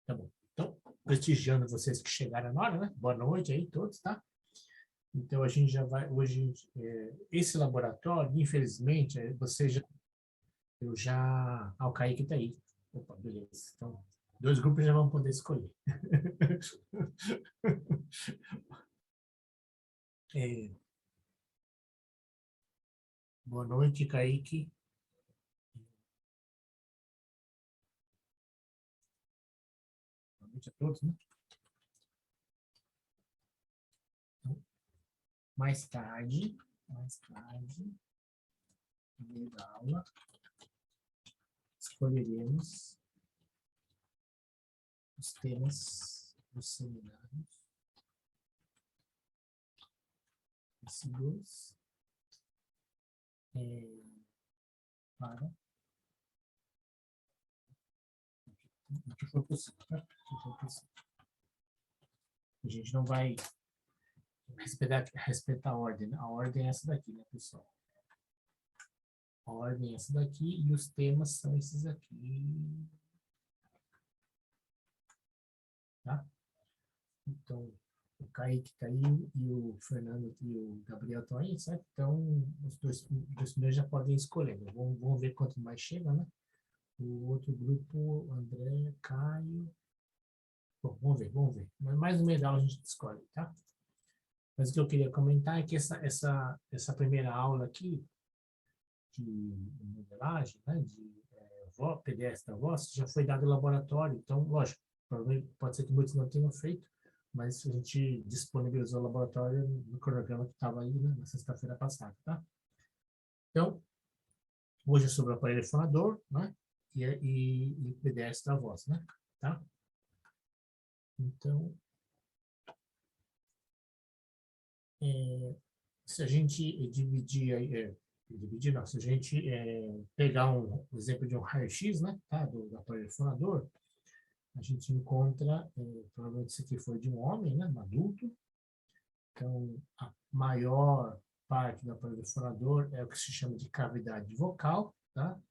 Tá bom. Então, prestigiando vocês que chegaram na hora, né? Boa noite aí todos, tá? Então, a gente já vai, hoje, esse laboratório, infelizmente, vocês já, eu já, o Kaique tá aí. Opa, beleza. Então, 2 grupos já vão poder escolher. É, boa noite, Kaique. Boa noite a todos, né? Então, mais tarde, no meio da aula, escolheremos os temas dos seminários. Esses dois. Para o que for possível, tá? O que for possível. A gente não vai respeitar a ordem, né? A ordem é essa daqui, né, pessoal? A ordem é essa daqui e os temas são esses aqui. Tá? Então, o Kaique está aí e o Fernando e o Gabriel estão aí, certo? Então, os dois primeiros já podem escolher. Vamos ver quanto mais chega, né? O outro grupo, André, Caio. Bom, vamos ver. Mas mais no meio da aula a gente escolhe, tá? Mas o que eu queria comentar é que essa primeira aula aqui de modelagem, né, de PDS da voz, já foi dado em laboratório. Então, lógico, pode ser que muitos não tenham feito, mas a gente disponibilizou o laboratório no cronograma que estava aí, né, na sexta-feira passada, tá? Então, hoje é sobre o aparelho fonador, né, e PDS da voz, né, tá? Então, se a gente dividir não, se a gente pegar um exemplo de um raio-x, né, tá, do aparelho fonador, a gente encontra, provavelmente isso aqui foi de um homem, né, um adulto. Então, a maior parte do aparelho fonador é o que se chama de cavidade vocal, tá?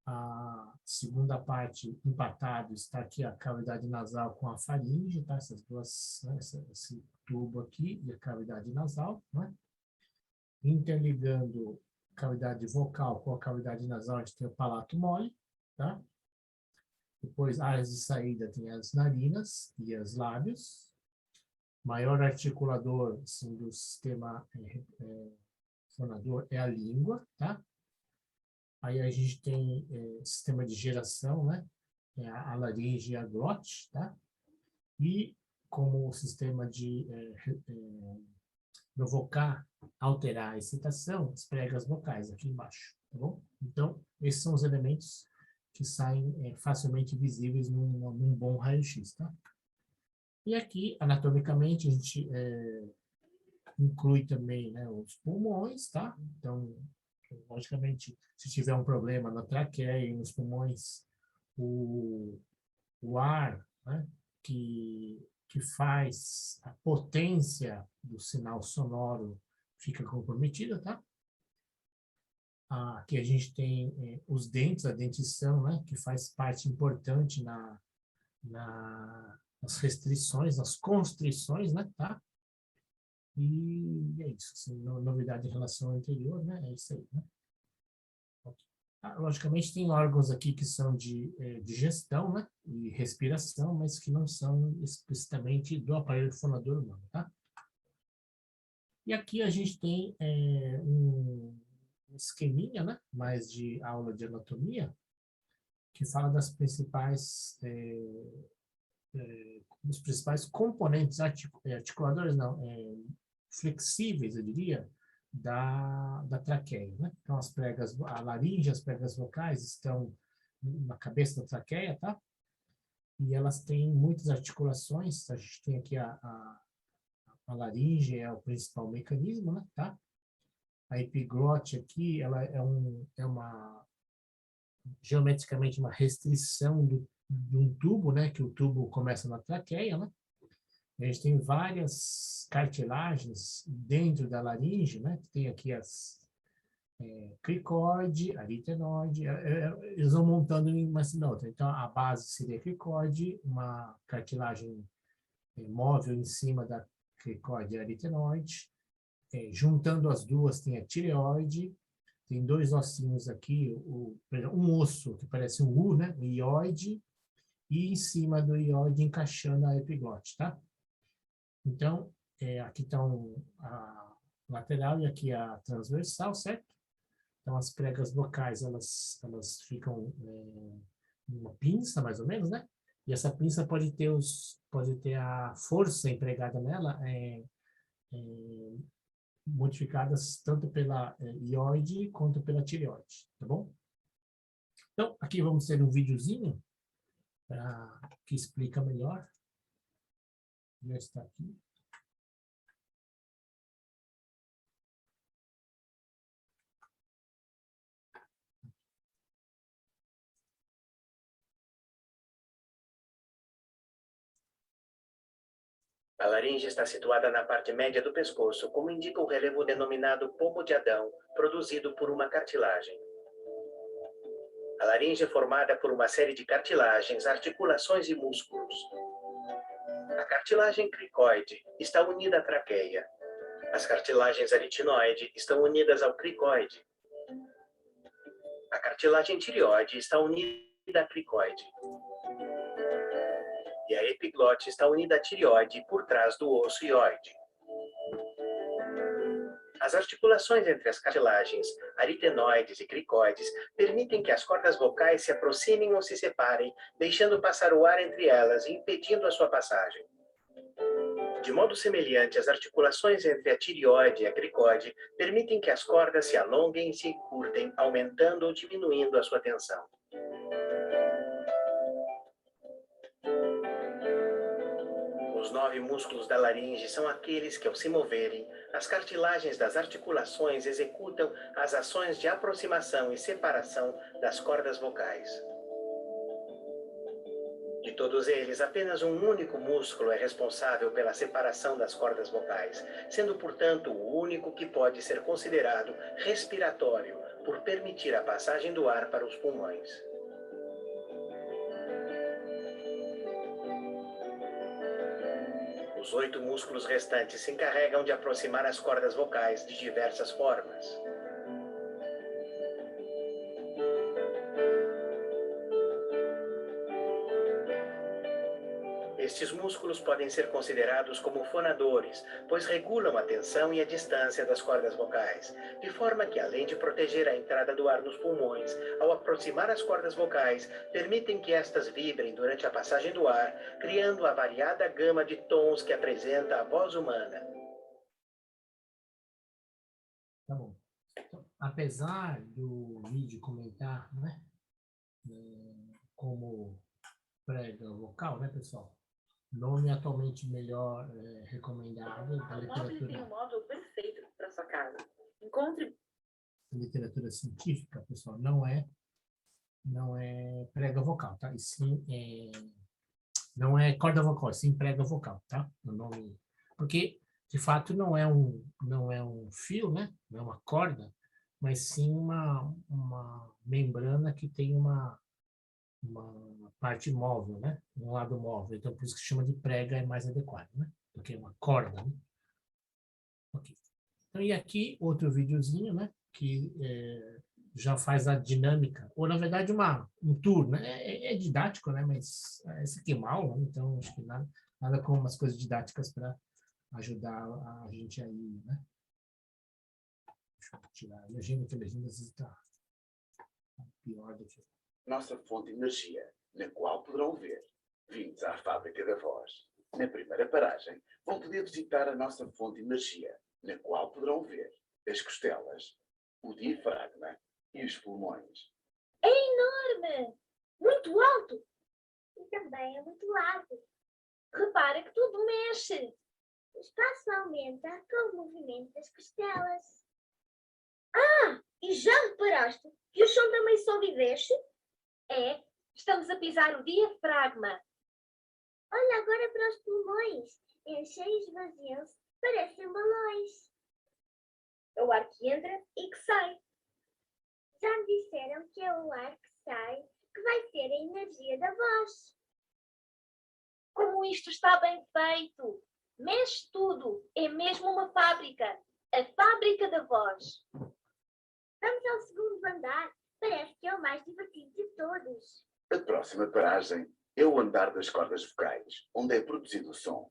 A segunda parte, empatado, está aqui a cavidade nasal com a faringe, tá? Essas duas, né, esse tubo aqui e a cavidade nasal, né? Interligando cavidade vocal com a cavidade nasal, a gente tem o palato mole, tá? Depois, áreas de saída tem as narinas e os lábios. Maior articulador assim, do sistema fonador é a língua, tá? Aí a gente tem sistema de geração, né? É a laringe e a glote, tá? E como o sistema de provocar, alterar a excitação, as pregas vocais aqui embaixo, tá bom? Então, esses são os elementos que saem facilmente visíveis num bom raio-x, tá? E aqui, anatomicamente, a gente inclui também, né, os pulmões, tá? Então, logicamente, se tiver um problema na traqueia e nos pulmões, o ar, né, que faz a potência do sinal sonoro fica comprometida, tá? Aqui a gente tem os dentes, a dentição, né, que faz parte importante nas restrições, nas constrições, né, tá? E é isso, assim, novidade em relação ao anterior, né, é isso aí, né? Logicamente tem órgãos aqui que são de digestão, né, e respiração, mas que não são explicitamente do aparelho fonador humano, tá? E aqui a gente tem um esqueminha, né, mais de aula de anatomia, que fala das principais, dos principais componentes articuladores, não, flexíveis, eu diria, da traqueia, né? Então, as pregas, a laringe, as pregas vocais estão na cabeça da traqueia, tá? E elas têm muitas articulações. A gente tem aqui a laringe, é o principal mecanismo, né? Tá? A epiglote aqui, ela é uma geometricamente uma restrição de um tubo, né? Que o tubo começa na traqueia, né? A gente tem várias cartilagens dentro da laringe, né? Tem aqui cricoide, aritenoide, eles vão montando uma na outra. Então, a base seria cricoide, uma cartilagem móvel em cima da cricoide e aritenoide. Juntando as duas tem a tireoide, tem dois ossinhos aqui, um osso que parece um U, né? O ióide, e em cima do ióide encaixando a epiglote, tá? Então, aqui está a lateral e aqui a transversal, certo? Então, as pregas vocais, elas ficam numa pinça, mais ou menos, né? E essa pinça pode ter a força empregada nela modificadas tanto pela ióide quanto pela tireoide, tá bom? Então, aqui vamos ter um videozinho que explica melhor. Já está aqui. A laringe está situada na parte média do pescoço, como indica o relevo denominado pomo de Adão, produzido por uma cartilagem. A laringe é formada por uma série de cartilagens, articulações e músculos. A cartilagem cricoide está unida à traqueia. As cartilagens aritinoide estão unidas ao cricoide. A cartilagem tireoide está unida à cricoide. E a epiglote está unida à tireoide por trás do osso ióide. As articulações entre as cartilagens aritenoides e cricoides permitem que as cordas vocais se aproximem ou se separem, deixando passar o ar entre elas e impedindo a sua passagem. De modo semelhante, as articulações entre a tireoide e a cricoide permitem que as cordas se alonguem e se encurtem, aumentando ou diminuindo a sua tensão. Os 9 músculos da laringe são aqueles que, ao se moverem, as cartilagens das articulações executam as ações de aproximação e separação das cordas vocais. De todos eles, apenas um único músculo é responsável pela separação das cordas vocais, sendo, portanto, o único que pode ser considerado respiratório, por permitir a passagem do ar para os pulmões. Os 8 músculos restantes se encarregam de aproximar as cordas vocais de diversas formas. Estes músculos podem ser considerados como fonadores, pois regulam a tensão e a distância das cordas vocais, de forma que, além de proteger a entrada do ar nos pulmões, ao aproximar as cordas vocais, permitem que estas vibrem durante a passagem do ar, criando a variada gama de tons que apresenta a voz humana. Tá bom. Então, apesar do vídeo comentar, né, como prega vocal, né, pessoal? Nome atualmente melhor recomendado da literatura. Tem um módulo perfeito para sua casa. Encontre. Literatura científica, pessoal, não é prega vocal, tá? E sim, não é corda vocal, sim prega vocal, tá? O nome, porque de fato não é um fio, né? Não é uma corda, mas sim uma membrana que tem uma parte móvel, né? Um lado móvel. Então, por isso que chama de prega, é mais adequado, né? Do que uma corda, né? Ok. Então, e aqui, outro videozinho, né? Que já faz a dinâmica, ou na verdade um tour, né? É didático, né? Mas esse aqui é mal, né? Então, acho que nada como umas coisas didáticas para ajudar a gente aí, né? Deixa eu tirar a legenda, que a legenda às vezes está pior do que... Nossa fonte de energia, na qual poderão ver, vindos à fábrica da voz. Na primeira paragem, vão poder visitar a nossa fonte de energia, na qual poderão ver as costelas, o diafragma e os pulmões. É enorme! Muito alto! E também é muito largo. Repara que tudo mexe. O espaço aumenta com o movimento das costelas. Ah! E já reparaste que o chão também sobe e desce? É, estamos a pisar o diafragma. Olha agora para os pulmões. Enchem e esvaziam-se. Parecem balões. É o ar que entra e que sai. Já me disseram que é o ar que sai que vai ser a energia da voz. Como isto está bem feito! Mexe tudo! É mesmo uma fábrica! A fábrica da voz! Vamos ao segundo andar. Parece que é o mais divertido de todos. A próxima paragem é o andar das cordas vocais, onde é produzido o som.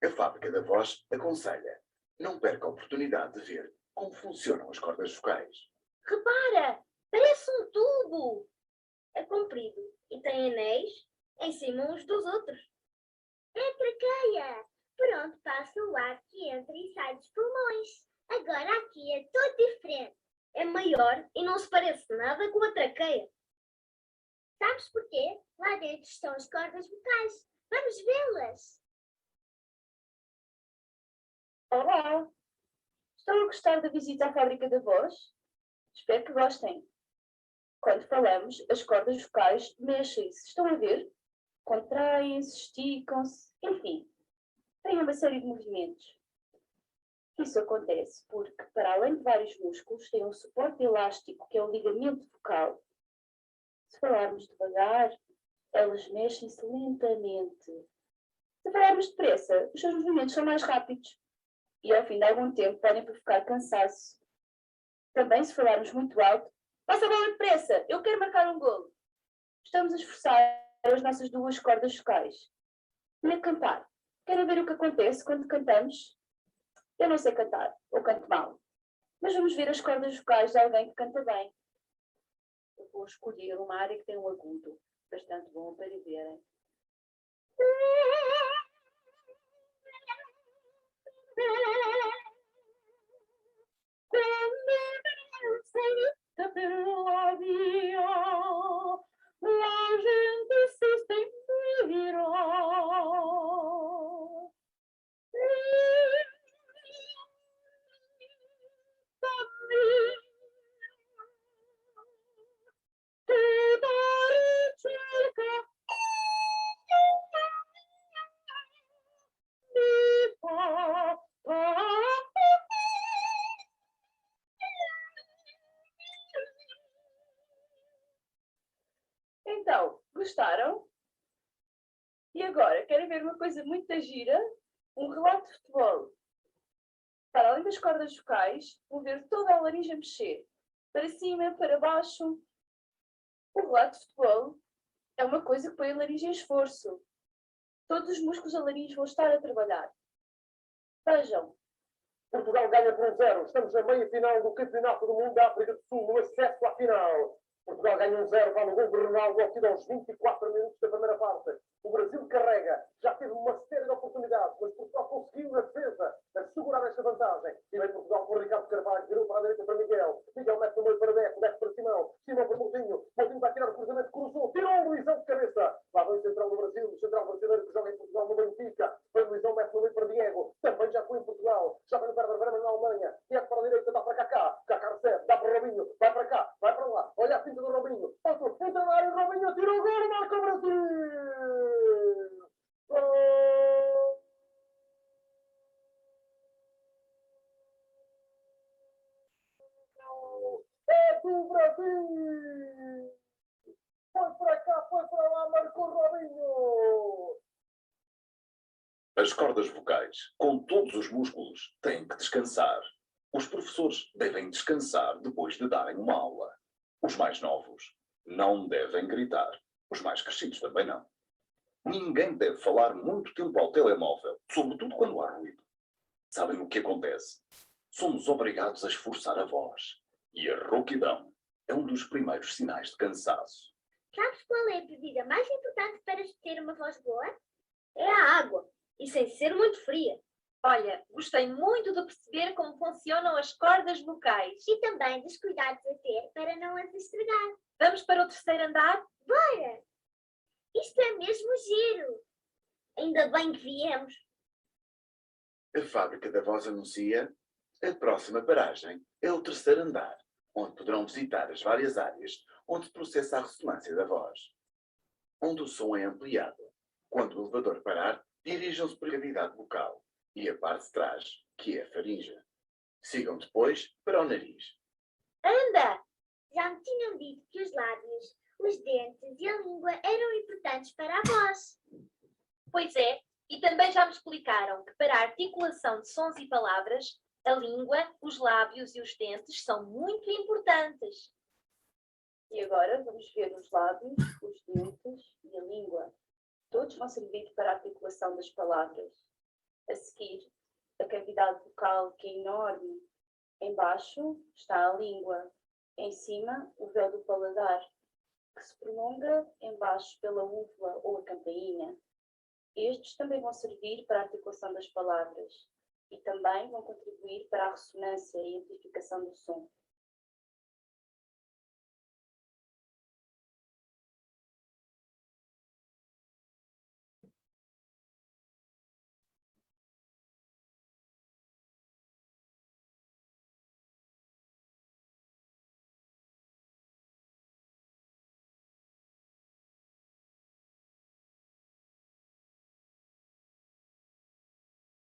A fábrica da voz aconselha: não perca a oportunidade de ver como funcionam as cordas vocais. Repara! Parece um tubo! É comprido e tem anéis em cima uns dos outros. É a traqueia, por onde passa o ar que entra e sai dos pulmões. Agora aqui é tudo diferente. É maior e não se parece nada com a traqueia. Sabes porquê? Lá dentro estão as cordas vocais. Vamos vê-las. Olá! Estão a gostar da visita à fábrica da voz? Espero que gostem. Quando falamos, as cordas vocais mexem-se. Estão a ver? Contraem-se, esticam-se, enfim, têm uma série de movimentos. Isso acontece porque, para além de vários músculos, tem um suporte elástico que é o ligamento vocal. Se falarmos devagar, elas mexem-se lentamente. Se falarmos depressa, os seus movimentos são mais rápidos e, ao fim de algum tempo, podem provocar cansaço. Também, se falarmos muito alto, passa a bola depressa, eu quero marcar um golo. Estamos a esforçar as nossas duas cordas vocais. E a cantar. Querem ver o que acontece quando cantamos? Eu não sei cantar, ou canto mal. Mas vamos ver as cordas vocais de alguém que canta bem. Eu vou escolher uma área que tem um agudo, bastante bom para verem. Pela via, a gente se tem virar. Então, gostaram? E agora, querem ver uma coisa muito gira? Um relato de futebol. Para além das cordas vocais, vou ver toda a laringe a mexer. Para cima, para baixo. O relato de futebol é uma coisa que põe a laringe em esforço. Todos os músculos da laringe vão estar a trabalhar. Vejam. Portugal ganha por 1-0. Estamos na meia-final do Campeonato do Mundo da África do Sul, no acesso à final. Portugal ganha 1-0, vale o gol de Ronaldo aqui aos 24 minutos da primeira parte. O Brasil carrega, já teve uma série de oportunidades, mas Portugal conseguiu na defesa assegurar esta vantagem. E vem Portugal com o Ricardo Carvalho, virou para a direita para Miguel. Miguel mete no meio para Deco, Deco para Simão. Simão para Moutinho. Moutinho vai tirar o cruzamento, cruzou, tirou o Luizão de cabeça. Lá vem o central do Brasil, o central brasileiro que joga em Portugal no Benfica. Vem o Luizão, mete no meio para Diego. Também já foi em Portugal. Já vai no Werder Bremen na Alemanha. Diego para a direita, dá para Kaká. Kaká recebe, dá para Robinho. Vai para cá, vai para lá. Olha a finta do Robinho. Entra na área, Robinho, tirou o gol, marca o Brasil. É do Brasil! Foi para cá, foi para lá, marcou Robinho! As cordas vocais, com todos os músculos, têm que descansar. Os professores devem descansar depois de darem uma aula. Os mais novos não devem gritar. Os mais crescidos também não. Ninguém deve falar muito tempo ao telemóvel, sobretudo quando há ruído. Sabem o que acontece? Somos obrigados a esforçar a voz. E a rouquidão é um dos primeiros sinais de cansaço. Sabes qual é a bebida mais importante para ter uma voz boa? É a água, e sem ser muito fria. Olha, gostei muito de perceber como funcionam as cordas vocais. E também dos cuidados a ter para não as estragar. Vamos para o terceiro andar? Bora! Isto é mesmo giro! Ainda bem que viemos. A fábrica da voz anuncia a próxima paragem é o terceiro andar, onde poderão visitar as várias áreas onde se processa a ressonância da voz. Onde o som é ampliado. Quando o elevador parar, dirijam-se para a cavidade vocal e a parte de trás, que é a faringe. Sigam depois para o nariz. Anda! Já me tinham dito que os lábios, os dentes e a língua eram importantes para a voz. Pois é, e também já me explicaram que para a articulação de sons e palavras, a língua, os lábios e os dentes são muito importantes. E agora vamos ver os lábios, os dentes e a língua. Todos vão servir para a articulação das palavras. A seguir, a cavidade vocal, que é enorme. Embaixo está a língua. Em cima, o véu do paladar, que se prolonga embaixo pela úvula ou a campainha. Estes também vão servir para a articulação das palavras e também vão contribuir para a ressonância e amplificação do som.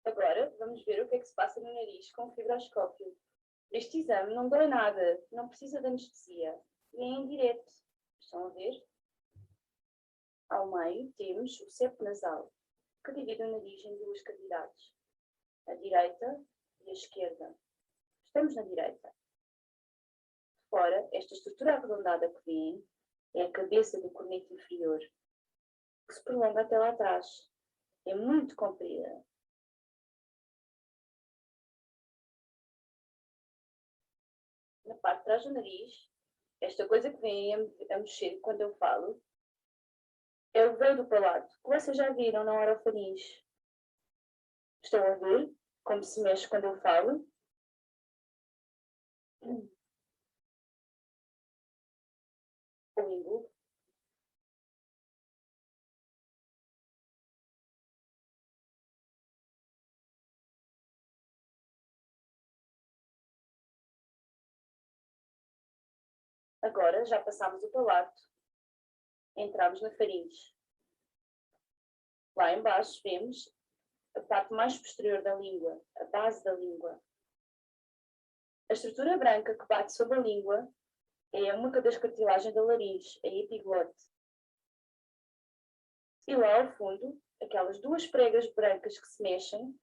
Agora, vamos ver o que é que se passa no nariz com o fibroscópio. Este exame não dói nada, não precisa de anestesia e é indireto. Estão a ver? Ao meio temos o septo nasal, que divide o nariz em duas cavidades, a direita e a esquerda. Estamos na direita. Fora, esta estrutura arredondada que vêem é a cabeça do corneto inferior, que se prolonga até lá atrás. É muito comprida. Na parte de trás do nariz, esta coisa que vem a mexer quando eu falo, é o véu do palato, que vocês já viram na orofaringe. Estão a ver como se mexe quando eu falo? O língua. Agora já passámos o palato, entramos na faringe. Lá embaixo vemos a parte mais posterior da língua, a base da língua. A estrutura branca que bate sobre a língua é a muca das cartilagens da laringe, a epiglote. E lá ao fundo, aquelas duas pregas brancas que se mexem,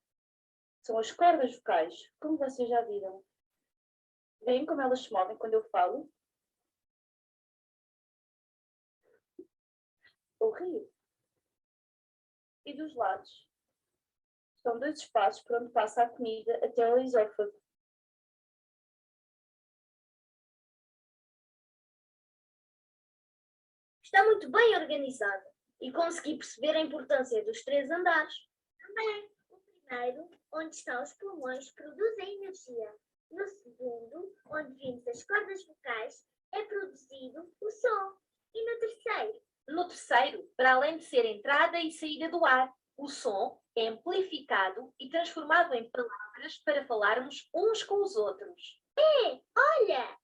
são as cordas vocais, como vocês já viram. Veem como elas se movem quando eu falo? O rio. E dos lados. São dois espaços por onde passa a comida até ao esófago. Está muito bem organizada e consegui perceber a importância dos 3 andares. Também, o primeiro, onde estão os pulmões, produzem energia. No segundo, onde vimos as cordas vocais, é produzido o som. E no terceiro? No terceiro, para além de ser entrada e saída do ar, o som é amplificado e transformado em palavras para falarmos uns com os outros. Olha!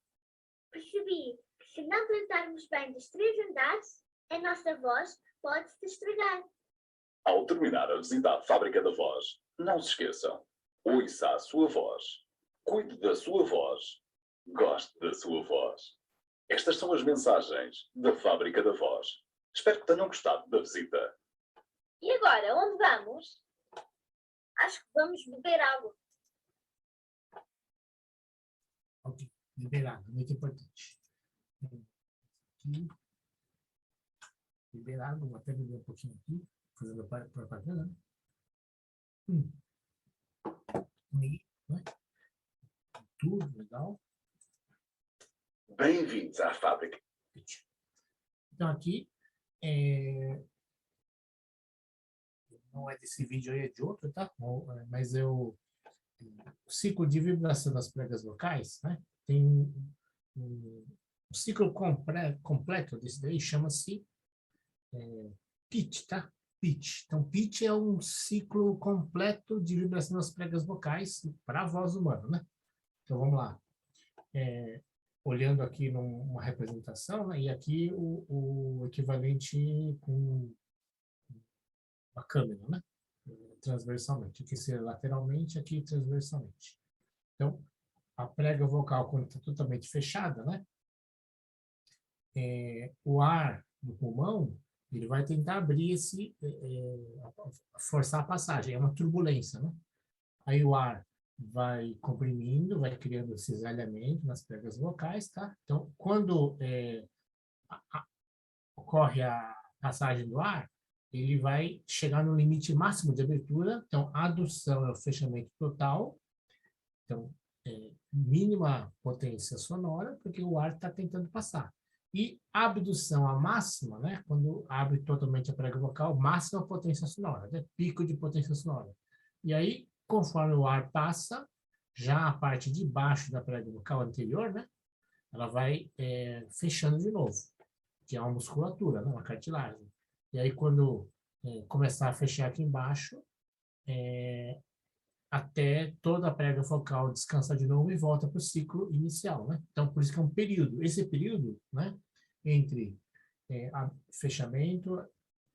Percebi que se não tratarmos bem dos 3 andares, a nossa voz pode se estragar. Ao terminar a visita à fábrica da voz, não se esqueçam, ouça a sua voz, cuide da sua voz, goste da sua voz. Estas são as mensagens da fábrica da voz. Espero que tenham gostado da visita. E agora, onde vamos? Acho que vamos beber água. Ok, liberado, muito importante. Aqui. Liberado, vou até beber um pouquinho aqui, fazendo propaganda. Aí, né? Tudo legal. Bem-vindos à fábrica. Então aqui, não é desse vídeo aí, é de outro, tá? Mas o ciclo de vibração das pregas vocais, né? Tem um ciclo completo desse daí, chama-se pitch, tá? Pitch. Então, pitch é um ciclo completo de vibração das pregas vocais para a voz humana, né? Então, vamos lá. Olhando aqui numa representação, né? E aqui o equivalente com a câmera, né? Transversalmente. Aqui seria lateralmente, aqui transversalmente. Então, a prega vocal, quando está totalmente fechada, né? o ar do pulmão, ele vai tentar abrir forçar a passagem, é uma turbulência, né? Aí o ar vai comprimindo, vai criando cisalhamento nas pregas vocais, tá? Então, quando ocorre a passagem do ar, ele vai chegar no limite máximo de abertura, então a adução é o fechamento total, então mínima potência sonora, porque o ar está tentando passar. E a abdução, a máxima, né, quando abre totalmente a prega vocal, máxima potência sonora, né, pico de potência sonora. E aí, conforme o ar passa, já a parte de baixo da prega vocal anterior, né, ela vai fechando de novo, que é uma musculatura, né, uma cartilagem. E aí, quando começar a fechar aqui embaixo, até toda a prega vocal descansar de novo e volta para o ciclo inicial, né? Então, por isso que é um período. Esse período, né, entre fechamento,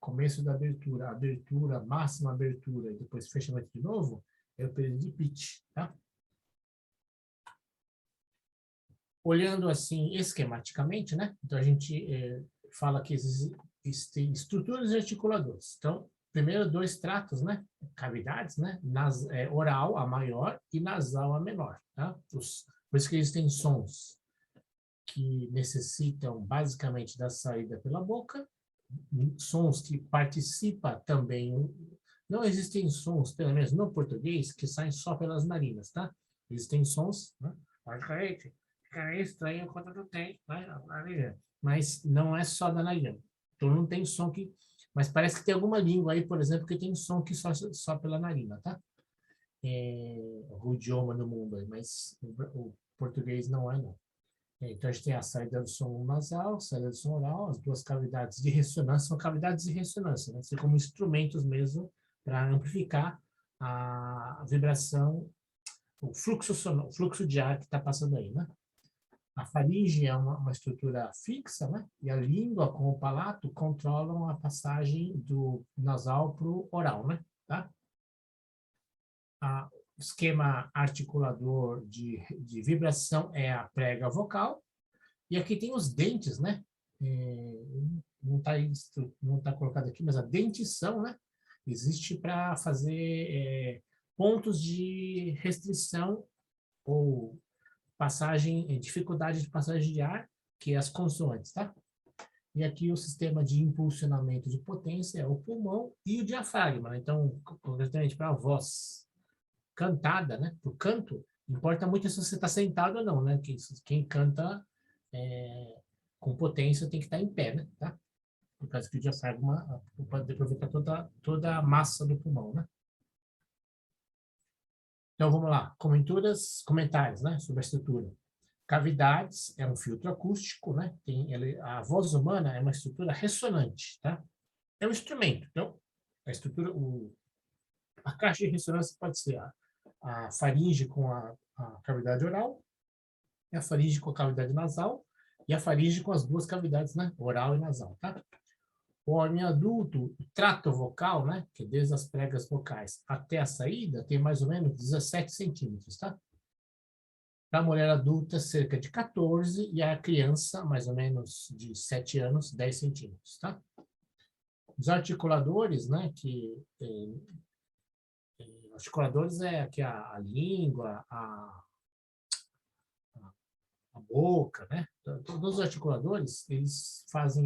começo da abertura, abertura, máxima abertura e depois fechamento de novo, é o período de pitch, tá? Olhando assim esquematicamente, né? Então, a gente fala que existem estruturas articuladoras. Então, primeiro, 2 tratos, né? Cavidades, né? Oral, a maior, e nasal, a menor. Tá? Por isso que existem sons que necessitam basicamente da saída pela boca, sons que participam também. Não existem sons, pelo menos no português, que saem só pelas narinas, tá? Existem sons, né? Fica estranho quando não tem, né? Mas não é só da narina. Então não tem som que... Mas parece que tem alguma língua aí, por exemplo, que tem som que só pela narina, tá? O idioma no mundo aí, mas o português não é, não. Então a gente tem a saída do som nasal, saída do som oral, as 2 cavidades de ressonância, são cavidades de ressonância, né? São como instrumentos mesmo para amplificar a vibração, o fluxo de ar que está passando aí, né? A faringe é uma estrutura fixa, né? E a língua com o palato controlam a passagem do nasal para o oral, né? Tá? O esquema articulador de vibração é a prega vocal. E aqui tem os dentes, né? Não tá colocado aqui, mas a dentição, né? Existe para fazer pontos de restrição ou dificuldade de passagem de ar, que é as consoantes, tá? E aqui o sistema de impulsionamento de potência é o pulmão e o diafragma, né? Então, concretamente para a voz cantada, né? Para o canto, importa muito se você está sentado ou não, né? Quem canta com potência tem que estar em pé, né? Tá? Por causa que o diafragma pode aproveitar toda a massa do pulmão, né? Então, vamos lá. Comentários, né, sobre a estrutura. Cavidades é um filtro acústico, né? A voz humana é uma estrutura ressonante, tá? É um instrumento. Então, a estrutura, a caixa de ressonância pode ser a faringe com a cavidade oral, a faringe com a cavidade nasal e a faringe com as 2 cavidades, né? Oral e nasal, tá? O homem adulto, o trato vocal, né, que é desde as pregas vocais até a saída, tem mais ou menos 17 centímetros, tá? Para a mulher adulta, cerca de 14, e a criança, mais ou menos de 7 anos, 10 centímetros, tá? Os articuladores, né, articuladores é aqui a língua, a boca, né? Todos os articuladores, eles fazem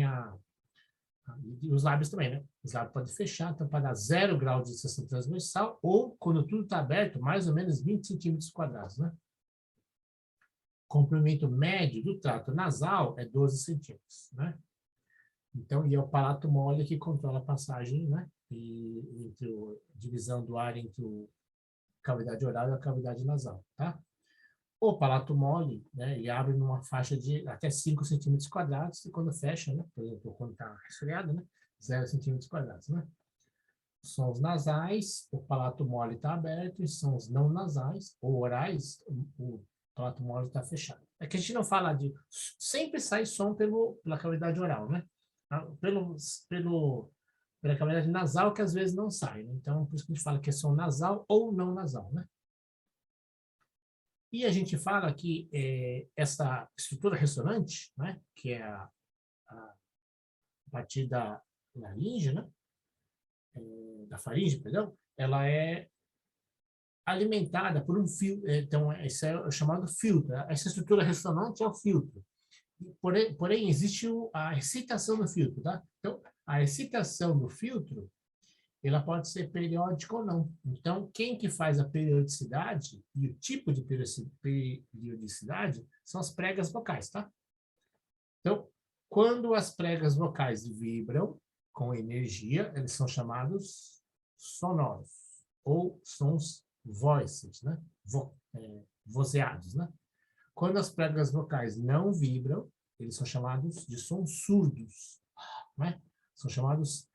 e os lábios também, né? Os lábios podem fechar, então para dar 0 grau de distância transversal, ou, quando tudo está aberto, mais ou menos 20 centímetros quadrados, né? Comprimento médio do trato nasal é 12 centímetros, né? Então, e é o palato mole que controla a passagem, né? Entre a divisão do ar entre a cavidade oral e a cavidade nasal, tá? O palato mole, né, ele abre numa faixa de até 5 centímetros quadrados, e quando fecha, né, por exemplo, quando está resfriado, né, 0 centímetros quadrados, né? Sons nasais, o palato mole está aberto, e sons não nasais, ou orais, o palato mole está fechado. É que a gente não fala de... Sempre sai som pela cavidade oral, né? Pela cavidade nasal, que às vezes não sai, né? Então, por isso que a gente fala que é som nasal ou não nasal, né? E a gente fala que essa estrutura ressonante, né, que é a partir da laringe, né? Da faringe, perdão, ela é alimentada por um fio. Então, esse é o chamado filtro. Essa estrutura ressonante é o filtro. Porém existe a excitação do filtro, tá? Então, a excitação do filtro, ela pode ser periódica ou não. Então, quem que faz a periodicidade e o tipo de periodicidade são as pregas vocais, tá? Então, quando as pregas vocais vibram com energia, eles são chamados sonoros, ou sons voiced, né? Vozeados, né? Quando as pregas vocais não vibram, eles são chamados de sons surdos, né? São chamados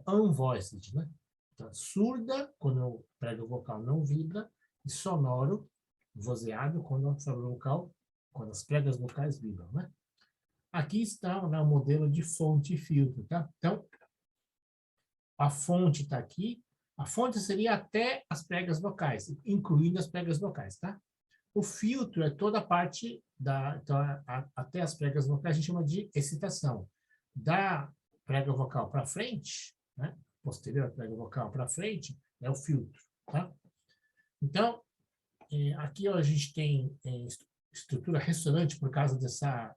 unvoiced, né? Então, surda, quando a prega vocal não vibra, e sonoro, vozeado, quando as pregas vocais vibram, né? Aqui está, né, o modelo de fonte e filtro, tá? Então, a fonte está aqui. A fonte seria até as pregas vocais, incluindo as pregas vocais, tá? O filtro é toda a parte então, até as pregas vocais a gente chama de excitação. Da prega vocal para frente, né? Posterior à prega vocal para frente, é o filtro, tá? Então, aqui ó, a gente tem estrutura ressonante por causa dessa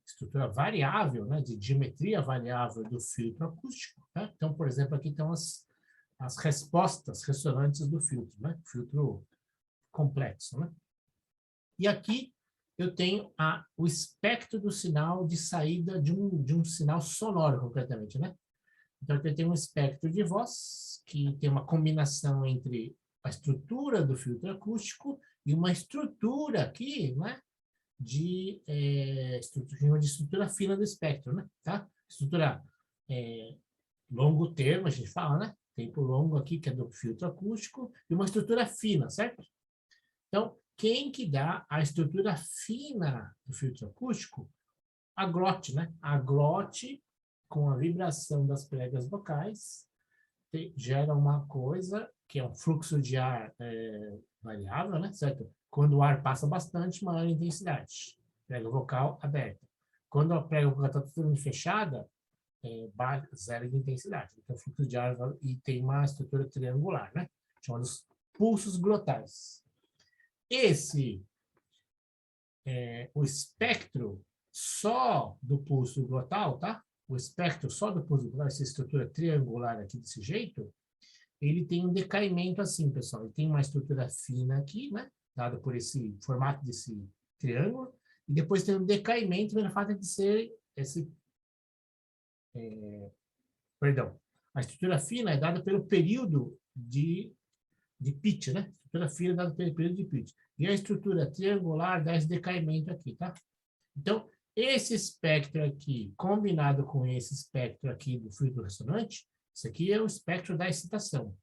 estrutura variável, né? De geometria variável do filtro acústico, tá? Então, por exemplo, aqui estão as respostas ressonantes do filtro, né? Filtro complexo, né? E aqui eu tenho o espectro do sinal de saída de um sinal sonoro, concretamente, né? Então, aqui eu tenho um espectro de voz, que tem uma combinação entre a estrutura do filtro acústico e uma estrutura aqui, né? De estrutura fina do espectro, né? Tá? Estrutura longo termo, a gente fala, né? Tempo longo aqui, que é do filtro acústico, e uma estrutura fina, certo? Então, quem que dá a estrutura fina do filtro acústico? A glote, né? A glote, com a vibração das pregas vocais, gera uma coisa que é um fluxo de ar variável, né? Certo? Quando o ar passa bastante, maior intensidade. Prega vocal aberta. Quando a prega vocal está totalmente fechada, zero de intensidade. Então, fluxo de ar e tem uma estrutura triangular, né? Chamados pulsos glotais. O espectro só do pulso glotal, tá? O espectro só do pulso glotal, essa estrutura triangular aqui desse jeito, ele tem um decaimento assim, pessoal. Ele tem uma estrutura fina aqui, né? Dada por esse formato desse triângulo, e depois tem um decaimento pelo fato de ser perdão. A estrutura fina é dada pelo período de pitch, né? Estrutura fina dada pelo período de pitch. E a estrutura triangular dá esse decaimento aqui, tá? Então, esse espectro aqui, combinado com esse espectro aqui do filtro ressonante, isso aqui é o espectro da excitação.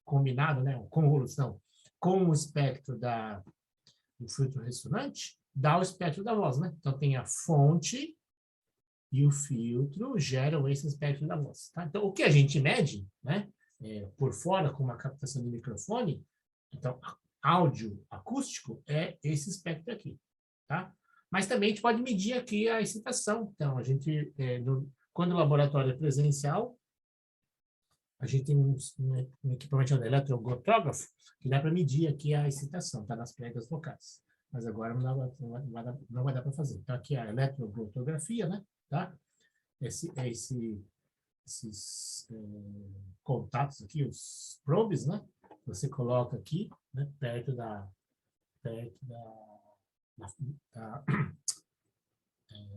Combinado, né? Convolução com o espectro do filtro ressonante, dá o espectro da voz, né? Então, tem a fonte e o filtro geram esse espectro da voz, tá? Então, o que a gente mede, né? Por fora, com uma captação de microfone, então, áudio acústico é esse espectro aqui, tá? Mas também a gente pode medir aqui a excitação. Então, a gente, quando o laboratório é presencial, a gente tem um equipamento chamado eletroglotógrafo, que dá para medir aqui a excitação, tá? Nas pregas vocais. Mas agora não vai dar para fazer. Então, aqui é a eletroglotografia, né? Tá? Esses contatos aqui, os probes, né? Você coloca aqui, né? Perto da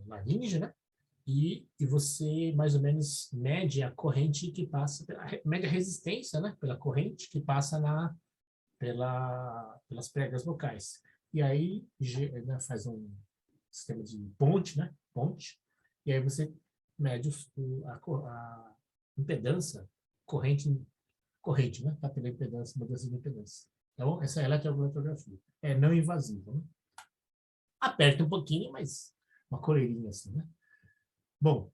laringe, né? E você mais ou menos mede a corrente que passa, mede a resistência, né? Pela corrente que passa pelas pregas vocais. E aí, né, faz um sistema de ponte, né? Ponte. E aí você mede a impedância, corrente, né? Tá pela impedância, mudança de impedância. Então, essa é a eletroglotografia. É não invasiva, né? Aperta um pouquinho, mas uma coleirinha assim, né? Bom,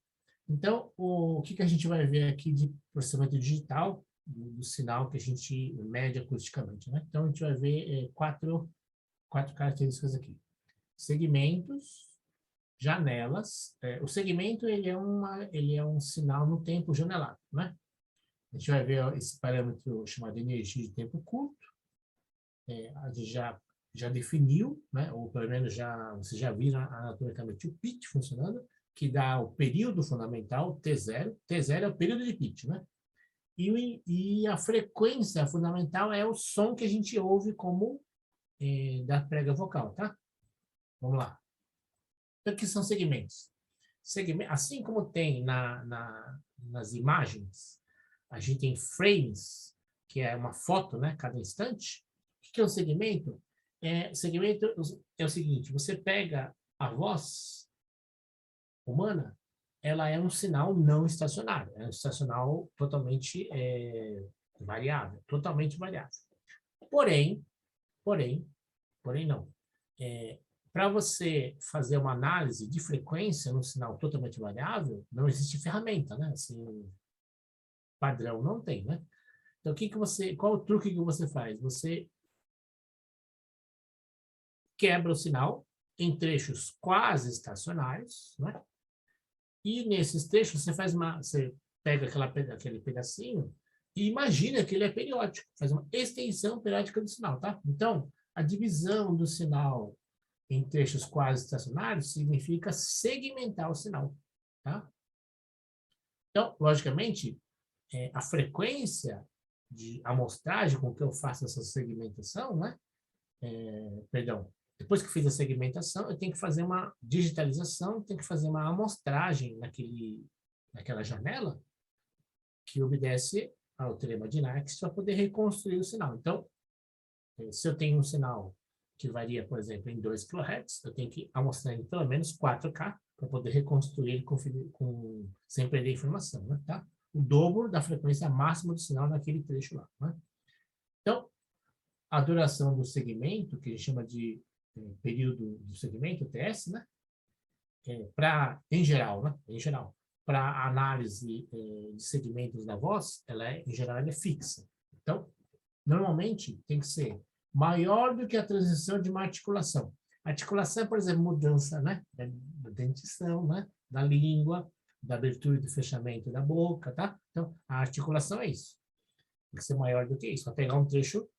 então, o que a gente vai ver aqui de processamento digital do sinal que a gente mede acusticamente, né? Então, a gente vai ver quatro características aqui. Segmentos, janelas. O segmento ele é um sinal no tempo janelado, né? A gente vai ver esse parâmetro chamado energia de tempo curto. A gente já definiu, né? Ou pelo menos vocês já viram anatomicamente o pitch funcionando, que dá o período fundamental, T0. T0 é o período de pitch, né? E a frequência fundamental é o som que a gente ouve como da prega vocal, tá? Vamos lá. Então, o que são segmentos? Assim como tem nas imagens, a gente tem frames, que é uma foto, né? Cada instante. O que é um segmento? Segmento é o seguinte, você pega a voz humana, ela é um sinal não estacionário, é um estacional totalmente variável, totalmente variável. Porém não. Para você fazer uma análise de frequência num sinal totalmente variável, não existe ferramenta, né? Assim, padrão não tem, né? Então, qual o truque que você faz? Você quebra o sinal em trechos quase estacionários, né? E nesses trechos você pega aquele pedacinho e imagina que ele é periódico, faz uma extensão periódica do sinal, tá? Então, a divisão do sinal em trechos quase estacionários significa segmentar o sinal, tá? Então, logicamente, a frequência de amostragem com que eu faço essa segmentação, né? Depois que fiz a segmentação, eu tenho que fazer uma digitalização, tenho que fazer uma amostragem naquela janela que obedece ao teorema de Naix para poder reconstruir o sinal. Então, se eu tenho um sinal que varia, por exemplo, em 2 kHz, eu tenho que amostrar em pelo menos 4K para poder reconstruir sem perder informação, né? Tá? O dobro da frequência máxima do sinal naquele trecho lá, né? Então, a duração do segmento, que a gente chama de período do segmento, TS, né? Em geral, para análise de segmentos da voz, em geral, ela é fixa. Então, normalmente, tem que ser maior do que a transição de uma articulação. Articulação, por exemplo, mudança, né? Da dentição, né? Da língua, da abertura e do fechamento da boca, tá? Então, a articulação é isso. Tem que ser maior do que isso, para pegar um trecho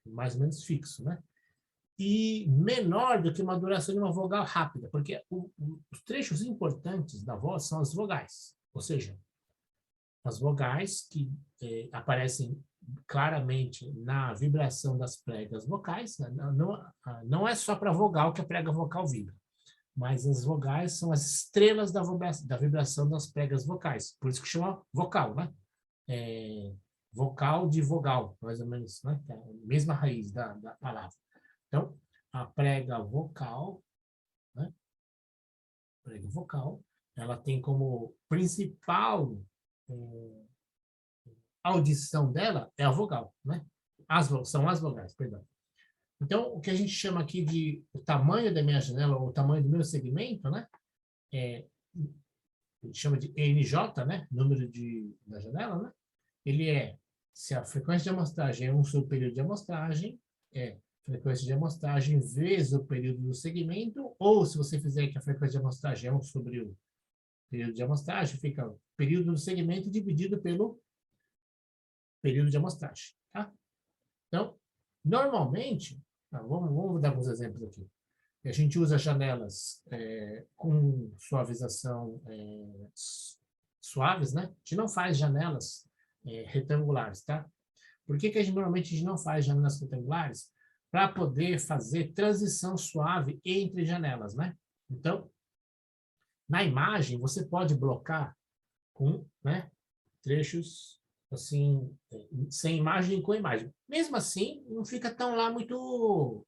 mais ou menos fixo, né? E menor do que uma duração de uma vogal rápida, porque os trechos importantes da voz são as vogais, ou seja, as vogais que aparecem claramente na vibração das pregas vocais, né? Não é só para a vogal que a prega vocal vibra, mas as vogais são as estrelas da vibração das pregas vocais, por isso que chama vocal, né? Vocal de vogal, mais ou menos, né? É a mesma raiz da palavra. Então, a prega vocal, né? Prega vocal, ela tem como principal audição dela é a vogal, né? São as vogais, perdão. Então, o que a gente chama aqui de o tamanho da minha janela, ou o tamanho do meu segmento, né? A gente chama de NJ, né? Número da janela, né? Ele se a frequência de amostragem é 1 sobre o período de amostragem, frequência de amostragem vezes o período do segmento, ou se você fizer que a frequência de amostragem é 1 sobre o período de amostragem, fica o período do segmento dividido pelo período de amostragem, tá? Então, normalmente, vamos dar alguns exemplos aqui. A gente usa janelas com suavização suaves, né? A gente não faz janelas retangulares, tá? Por que normalmente a gente não faz janelas retangulares? Para poder fazer transição suave entre janelas, né? Então, na imagem, você pode blocar com, né, trechos assim, sem imagem e com imagem. Mesmo assim, não fica tão lá muito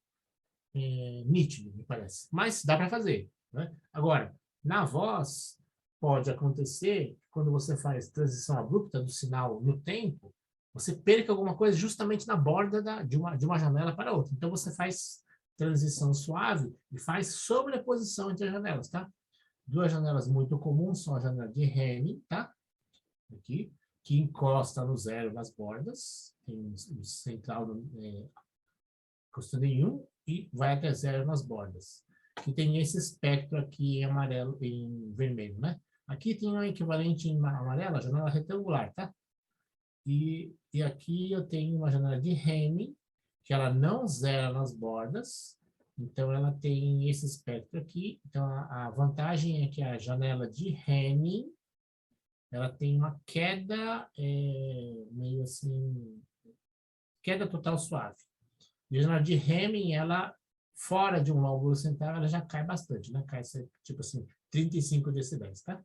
nítido, me parece. Mas dá para fazer, né? Agora, na voz, pode acontecer, quando você faz transição abrupta do sinal no tempo, você perca alguma coisa justamente na borda de uma janela para outra. Então, você faz transição suave e faz sobreposição entre as janelas, tá? 2 janelas muito comuns são a janela de Hamming, tá? Aqui, que encosta no 0 nas bordas, tem um central encostando em 1 e vai até 0 nas bordas. que tem esse espectro aqui em amarelo, em vermelho, né? Aqui tem um equivalente em amarelo, a janela retangular, tá? E aqui eu tenho uma janela de Hamming, que ela não zera nas bordas, então ela tem esse espectro aqui. Então a vantagem é que a janela de Hamming, ela tem uma queda meio assim, queda total suave. E a janela de Hamming, ela fora de um lóbulo central, ela já cai bastante, né? Cai tipo assim, 35 decibéis, tá?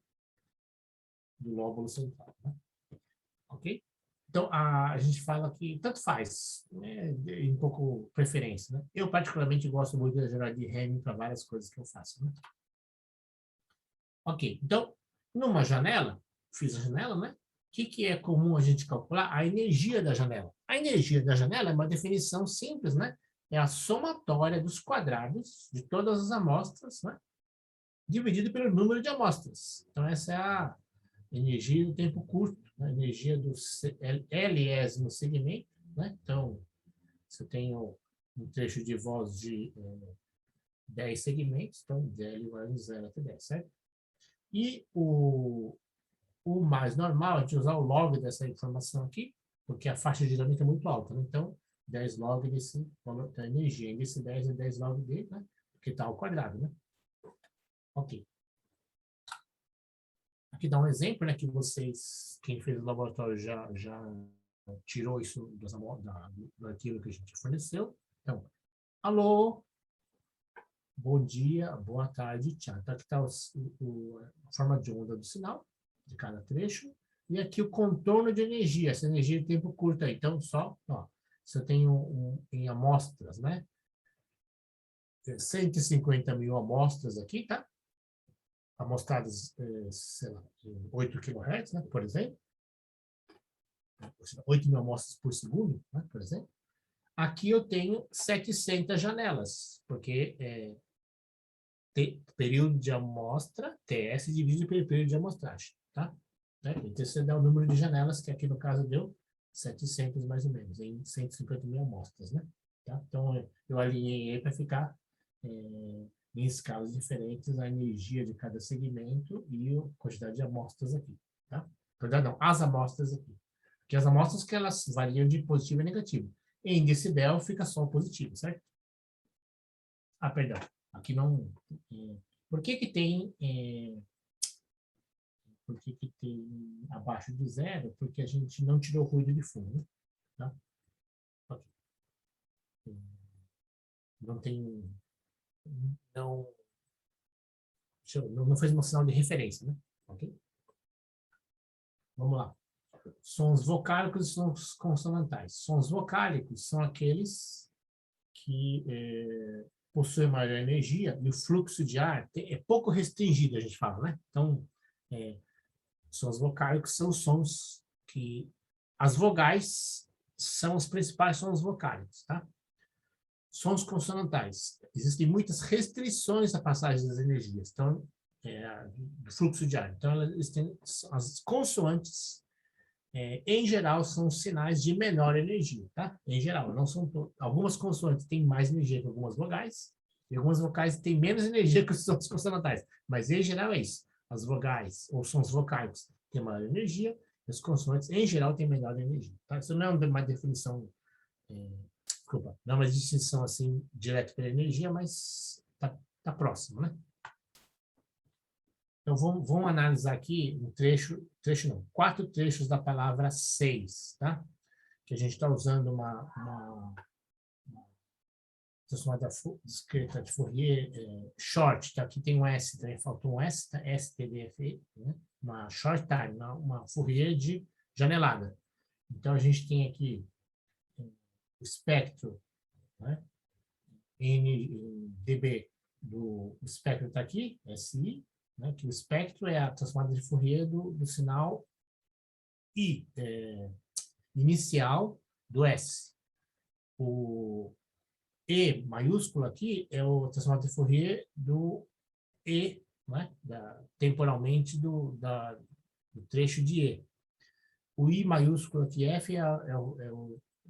Do lóbulo central, né? Ok? Então, a gente fala que tanto faz, né, um pouco preferência, né? Eu, particularmente, gosto muito da janela de Hamming para várias coisas que eu faço, né? Ok, então, numa janela, fiz a janela, né? O que é comum a gente calcular? A energia da janela. A energia da janela é uma definição simples, né? É a somatória dos quadrados de todas as amostras, né? Dividido pelo número de amostras. Então, essa é a energia do tempo curto, né? A energia do Lésimo segmento, né? Então, se eu tenho um trecho de voz de 10 segmentos, então, L vai de 0 até 10, certo? E o mais normal é de usar o log dessa informação aqui, porque a faixa de dinâmica é muito alta, né? Então, 10 log desse valor da energia, desse 10 é 10 log dele, né? Porque está ao quadrado, né? Ok. Aqui dá um exemplo, né? Que vocês, quem fez o laboratório já tirou isso do arquivo que a gente forneceu. Então, alô, bom dia, boa tarde, tchau. Então, aqui está a forma de onda do sinal de cada trecho. E aqui o contorno de energia, essa energia de tempo curto aí. Então, só, ó, se eu tenho em amostras, né? 150 mil amostras aqui, tá? Amostradas, sei lá, 8 kHz, né? Por exemplo. 8 mil amostras por segundo, né? Por exemplo. Aqui eu tenho 700 janelas, porque período de amostra, TS, dividido pelo período de amostragem, tá? Então, você dá o número de janelas, que aqui no caso deu 700 mais ou menos, em 150 mil amostras, né? Tá? Então, eu alinhei para ficar em escalas diferentes a energia de cada segmento e a quantidade de amostras aqui, tá? Perdão, não, as amostras aqui. Porque as amostras que elas variam de positivo e negativo. Em decibel fica só o positivo, certo? Ah, perdão. Aqui não... Por que tem... Por que tem abaixo de 0? Porque a gente não tirou o ruído de fundo, né? Tá? Okay. Não tem... Não fez um sinal de referência, né? Ok? Vamos lá. Sons vocálicos e sons consonantais. Sons vocálicos são aqueles que possuem maior energia e o fluxo de ar é pouco restringido, a gente fala, né? Então, sons vocálicos são sons que... As vogais são os principais sons vocálicos, tá? Sons consonantais. Existem muitas restrições à passagem das energias, então, do fluxo de ar. Então, as consoantes, em geral, são sinais de menor energia, tá? Em geral, não são algumas consoantes têm mais energia que algumas vogais, e algumas vocais têm menos energia que os sons consonantais. Mas, em geral, é isso. As vogais, ou sons vocálicos, têm maior energia, e as consoantes, em geral, têm menor energia. Tá? Isso não é uma definição... Desculpa, não é uma distinção assim, direto pela energia, mas tá próximo, né? Então, vamos analisar aqui um trecho não, 4 trechos da palavra 6, tá? Que a gente está usando uma transformada discreta de Fourier short, tá? Aqui tem um S, também faltou um S, tá? STDF, né? Uma short time, uma Fourier de janelada. Então, a gente tem aqui o espectro, né? Em dB do espectro está aqui, SI, né? Que o espectro é a transformada de Fourier do sinal I, inicial do S. O E maiúsculo aqui é o transformada de Fourier do E, né? Temporalmente do trecho de E. O I maiúsculo aqui, F,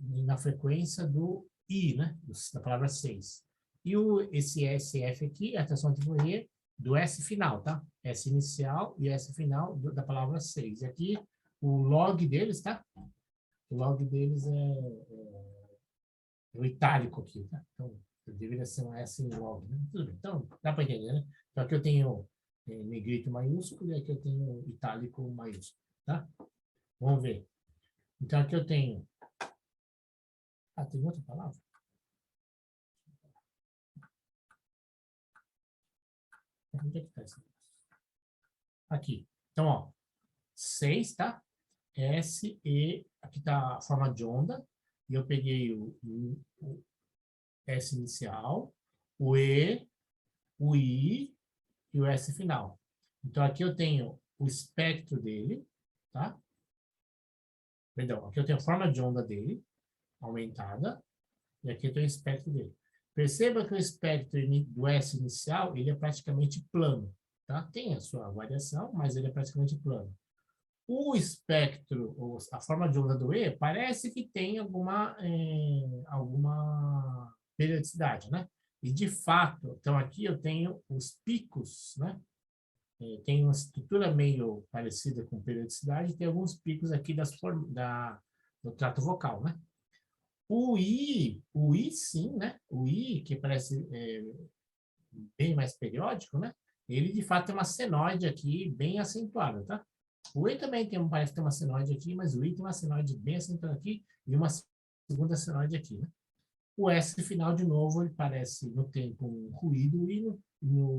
na frequência do I, né? Da palavra 6. E esse SF aqui é a tradução de Fourier do S final, tá? S inicial e S final da palavra 6. E aqui, o log deles, tá? O log deles é o itálico aqui, tá? Então, deveria ser um S em log, né? Tudo bem. Então, dá para entender, né? Então, aqui eu tenho negrito maiúsculo e aqui eu tenho itálico maiúsculo, tá? Vamos ver. Então, aqui eu tenho... Ah, tem outra palavra? Onde é que está esse negócio? Aqui. Então, ó, 6, tá? S, E, aqui está a forma de onda, e eu peguei o S inicial, o E, o I e o S final. Então, aqui eu tenho o espectro dele, tá? Perdão, aqui eu tenho a forma de onda dele, aumentada, e aqui eu tenho o espectro dele. Perceba que o espectro do S inicial, ele é praticamente plano, tá? Tem a sua variação, mas ele é praticamente plano. O espectro, a forma de onda do E, parece que tem alguma periodicidade, né? E, de fato, então aqui eu tenho os picos, né? Tem uma estrutura meio parecida com periodicidade, tem alguns picos aqui do trato vocal, né? O I sim, né? O I, que parece bem mais periódico, né? Ele, de fato, tem uma senoide aqui bem acentuada, tá? O E também parece ter uma senoide aqui, mas o I tem uma senoide bem acentuada aqui e uma segunda senoide aqui, né? O S final, de novo, ele parece no tempo um ruído e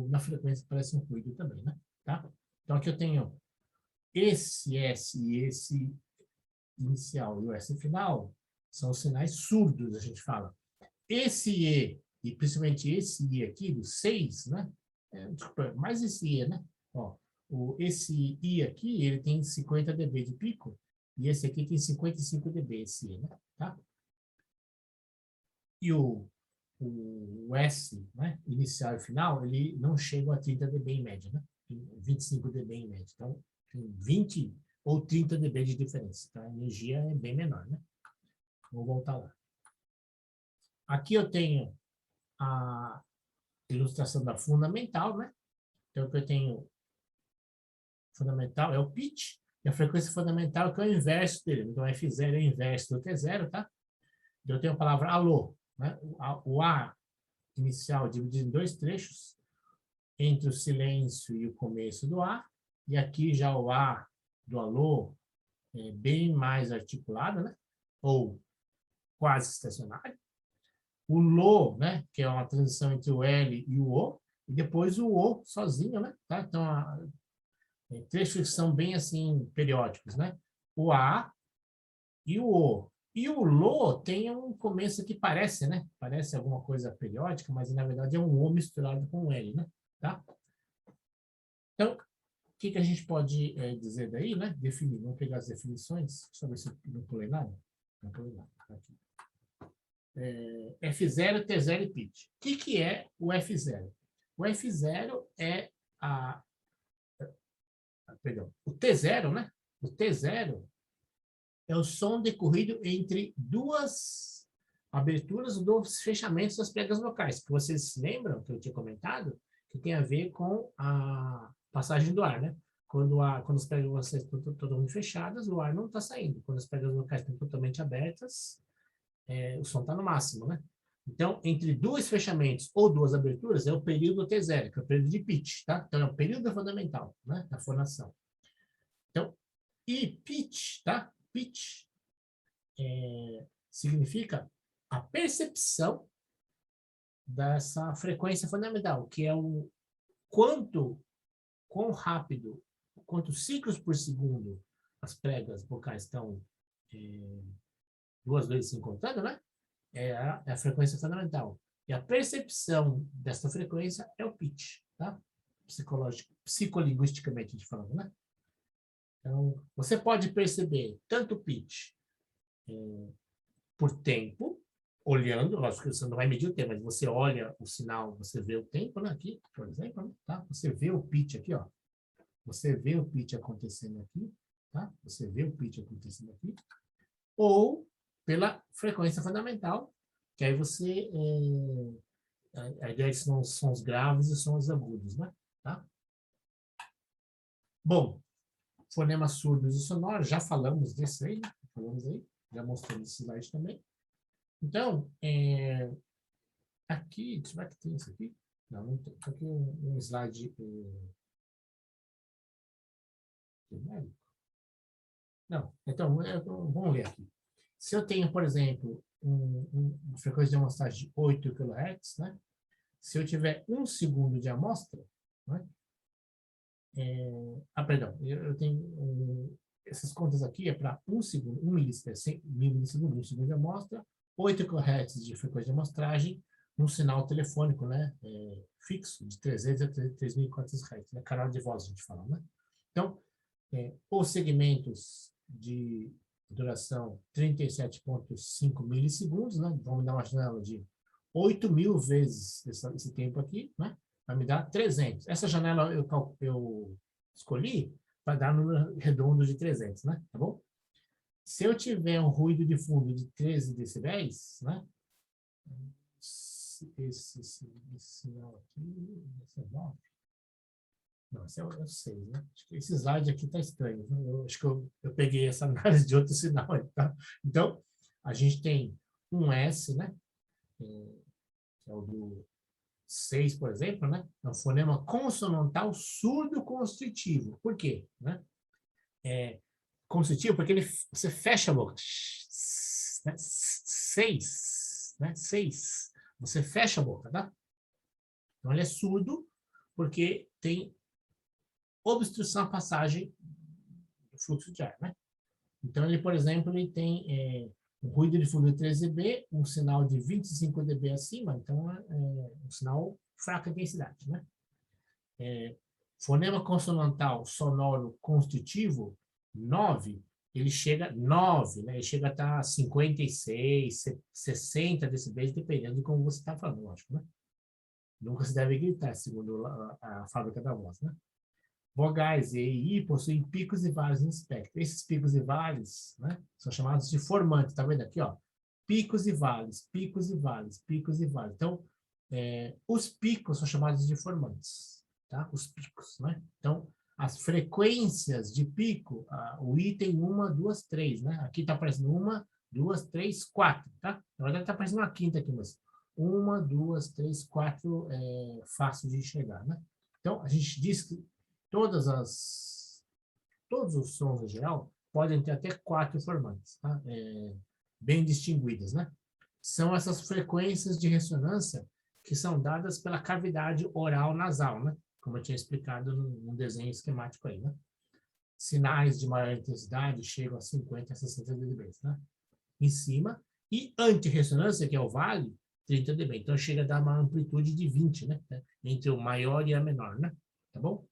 na frequência parece um ruído também, né? Tá? Então, aqui eu tenho esse S e esse inicial e o S final são sinais surdos, a gente fala. Esse E, e principalmente esse I aqui, do 6, né? Desculpa, mais esse E, né? Ó, esse I aqui, ele tem 50 dB de pico, e esse aqui tem 55 dB, esse I, né? Tá? E o S, né? Inicial e final, ele não chega a 30 dB em média, né? 25 dB em média. Então, tem 20 ou 30 dB de diferença. Então, a energia é bem menor, né? Vou voltar lá. Aqui eu tenho a ilustração da fundamental, né? Então, o que eu tenho fundamental é o pitch, e a frequência fundamental que é o inverso dele. Então, F0 é o inverso do T0, tá? Então, eu tenho a palavra alô, né? O A inicial dividido em 2 trechos, entre o silêncio e o começo do A, e aqui já o A do alô é bem mais articulado, né? Ou quase estacionário. O Lô, né? Que é uma transição entre o L e o O, e depois o O sozinho, né? Tá? Então, trechos que são bem assim, periódicos, né? O A e o O. E o Lô tem um começo que parece, né? Parece alguma coisa periódica, mas na verdade é um O misturado com um L, né? Tá? Então, o que a gente pode dizer daí, né? Definir. Vamos pegar as definições. Deixa eu ver se eu não pulei nada. Não pulei nada. Aqui. F0, T0 e pitch. O que é o F0? O F0 é perdão, o T0, né? O T0 é o som decorrido entre duas aberturas ou dois fechamentos das pregas vocais, que vocês lembram, que eu tinha comentado, que tem a ver com a passagem do ar, né? Quando as pregas vocais estão totalmente fechadas, o ar não está saindo. Quando as pregas vocais estão totalmente abertas, o som está no máximo, né? Então, entre dois fechamentos ou duas aberturas é o período T0, que é o período de pitch, tá? Então, é o período fundamental, né? Da fonação. Então, e pitch, tá? Pitch significa a percepção dessa frequência fundamental, que é o quão rápido, quantos ciclos por segundo as pregas vocais estão duas vezes se encontrando, né? É a frequência fundamental. E a percepção dessa frequência é o pitch, tá? Psicolinguisticamente falando, né? Então, você pode perceber tanto o pitch por tempo, olhando, lógico que você não vai medir o tempo, mas você olha o sinal, você vê o tempo, né? Aqui, por exemplo, né? Tá? Você vê o pitch aqui, ó. Você vê o pitch acontecendo aqui, tá? Você vê o pitch acontecendo aqui. Ou pela frequência fundamental, que aí você a ideia são os sons graves e os sons agudos, né? Tá? Bom, fonemas surdos e sonoros, já falamos desse aí, né? Falamos aí, já mostramos esse slide também. Então, aqui, será que tem isso aqui? Não, não tem. Aqui um slide genérico. Não, então, vamos ver aqui. Se eu tenho, por exemplo, uma frequência de amostragem de 8 kHz, né? Se eu tiver 1 segundo de amostra, né? Perdão, eu tenho essas contas aqui é para 1 segundo, 1 milissegundo, 1 segundo de amostra, 8 kHz de frequência de amostragem, um sinal telefônico, né? Fixo, de 300 a 3.400 Hz, né? Canal de voz, a gente fala, né? Então, os segmentos de duração 37,5 milissegundos, né? Vamos dar uma janela de 8.000 vezes esse tempo aqui, né? Vai me dar 300. Essa janela eu escolhi para dar um número redondo de 300, né? Tá bom? Se eu tiver um ruído de fundo de 13 decibéis, né? Esse sinal aqui, esse é 9. Não, esse é o 6, né? Acho que esse slide aqui está estranho. Né? Acho que eu peguei essa análise de outro sinal. Tá? Então, a gente tem um S, né? Que é o do 6, por exemplo, né? É um fonema consonantal surdo-constritivo. Por quê? Né? Constritivo porque você fecha a boca. Né? 6. Né? 6. Você fecha a boca, tá? Então, ele é surdo porque tem obstrução à passagem do fluxo de ar, né? Então, ele, por exemplo, ele tem um ruído de fundo de 13 dB, um sinal de 25 dB acima, então é um sinal fraca intensidade, né? Fonema consonantal sonoro constritivo, 9, ele chega 9, né? Ele chega a estar 56, 60 decibéis, dependendo de como você está falando, lógico, né? Nunca se deve gritar, segundo a fábrica da voz, né? Vogais E e I possuem picos e vales no espectro. Esses picos e vales, né, são chamados de formantes. Tá vendo aqui, ó? Picos e vales, picos e vales, picos e vales. Então, os picos são chamados de formantes, tá? Os picos, né? Então, as frequências de pico, o I tem 1, 2, 3, né? Aqui tá aparecendo 1, 2, 3, 4, tá? Na verdade, tá aparecendo uma quinta aqui, mas 1, 2, 3, 4 é fácil de enxergar, né? Então, a gente diz que todos os sons em geral podem ter até 4 formantes, tá? Bem distinguidas, né? São essas frequências de ressonância que são dadas pela cavidade oral nasal, né? Como eu tinha explicado num desenho esquemático aí, né? Sinais de maior intensidade chegam a 50 a 60 dB, né? Em cima. E antirressonância, que é o vale, 30 dB. Então, chega a dar uma amplitude de 20, né? Entre o maior e a menor, né? Tá bom?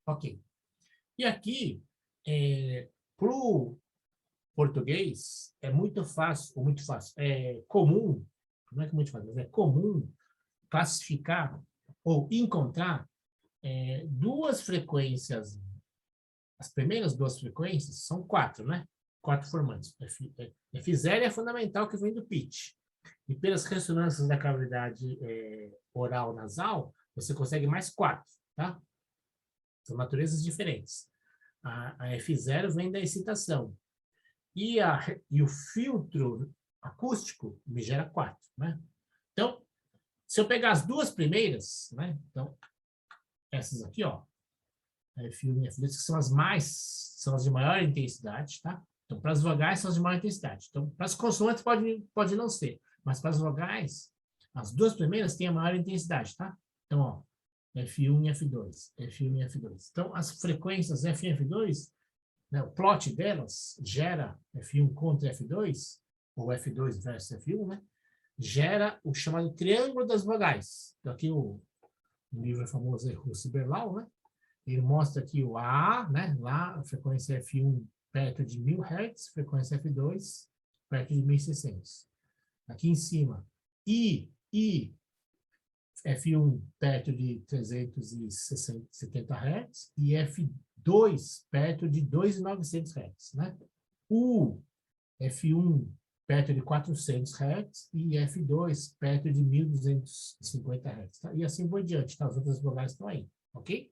Ok. E aqui, para o português, é muito fácil, é comum, não é que muito fácil, mas é comum classificar ou encontrar duas frequências. As primeiras duas frequências são 4, né? 4 formantes. F0 é fundamental, que vem do pitch. E pelas ressonâncias da cavidade oral nasal, você consegue mais 4, tá? São naturezas diferentes. A F0 vem da excitação. E o filtro acústico me gera 4, né? Então, se eu pegar as duas primeiras, né? Então, essas aqui, ó, F1 e F2, que são as de maior intensidade, tá? Então, para as vogais são as de maior intensidade. Então, para as consoantes pode não ser, mas para as vogais, as duas primeiras têm a maior intensidade, tá? Então, ó, F1 e F2, F1 e F2. Então, as frequências F1 e F2, né, o plot delas gera F1 contra F2, ou F2 versus F1, né, gera o chamado triângulo das vogais. Então, aqui o livro famoso é Russell-Berlau, né, ele mostra aqui o A, né, lá a frequência F1 perto de 1000 Hz, frequência F2 perto de 1600. Aqui em cima, I, F1 perto de 370 Hz e F2 perto de 2.900 Hz, né? O F1 perto de 400 Hz e F2 perto de 1250 Hz. Tá? E assim por diante, tá? As outras vogais estão aí, ok?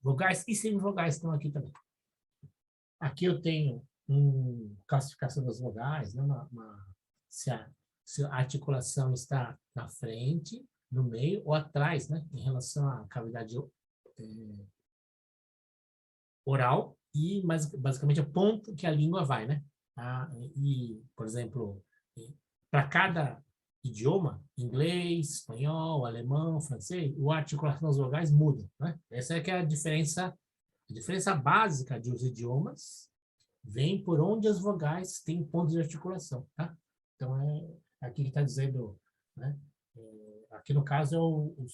Vogais e semivogais estão aqui também. Aqui eu tenho classificação das vogais, né? Se a articulação está na frente, no meio ou atrás, né? Em relação à cavidade oral e basicamente o ponto que a língua vai, né? E, por exemplo, para cada idioma, inglês, espanhol, alemão, francês, a articulação das vogais muda, né? Essa é que é a diferença básica de os idiomas vem por onde as vogais têm pontos de articulação, tá? Então, aqui que está dizendo, né? Aqui no caso é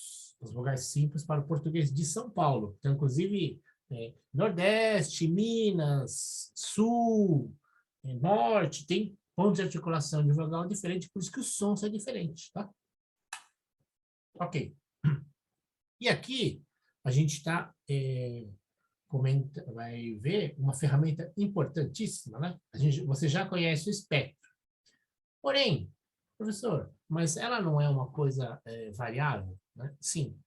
as vogais simples para o português de São Paulo. Então, inclusive, Nordeste, Minas, Sul, Norte, tem pontos de articulação de vogal diferente, por isso que o som é diferente, tá? Ok. E aqui a gente vai ver uma ferramenta importantíssima, né? Você já conhece o espectro. Porém, professor, mas ela não é uma coisa variável, né? Sim.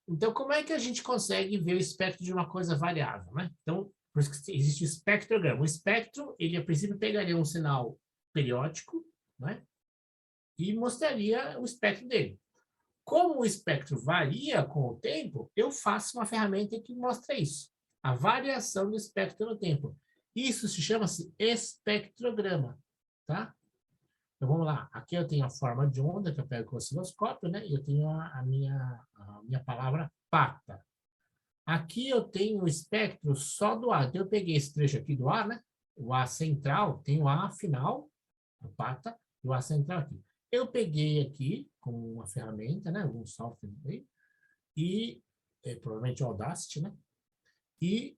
Então, como é que a gente consegue ver o espectro de uma coisa variável, né? Então, por isso que existe o espectrograma. O espectro, ele a princípio pegaria um sinal periódico, né? E mostraria o espectro dele. Como o espectro varia com o tempo, eu faço uma ferramenta que mostra isso. A variação do espectro no tempo. Isso se chama-se espectrograma, tá? Então, vamos lá. Aqui eu tenho a forma de onda, que eu pego com o osciloscópio, né? E eu tenho a minha palavra pata. Aqui eu tenho o espectro só do A. Então, eu peguei esse trecho aqui do A, né? O A central, tem o A final, a pata, e o A central aqui. Eu peguei aqui com uma ferramenta, né? Algum software aí, e provavelmente o Audacity, né? E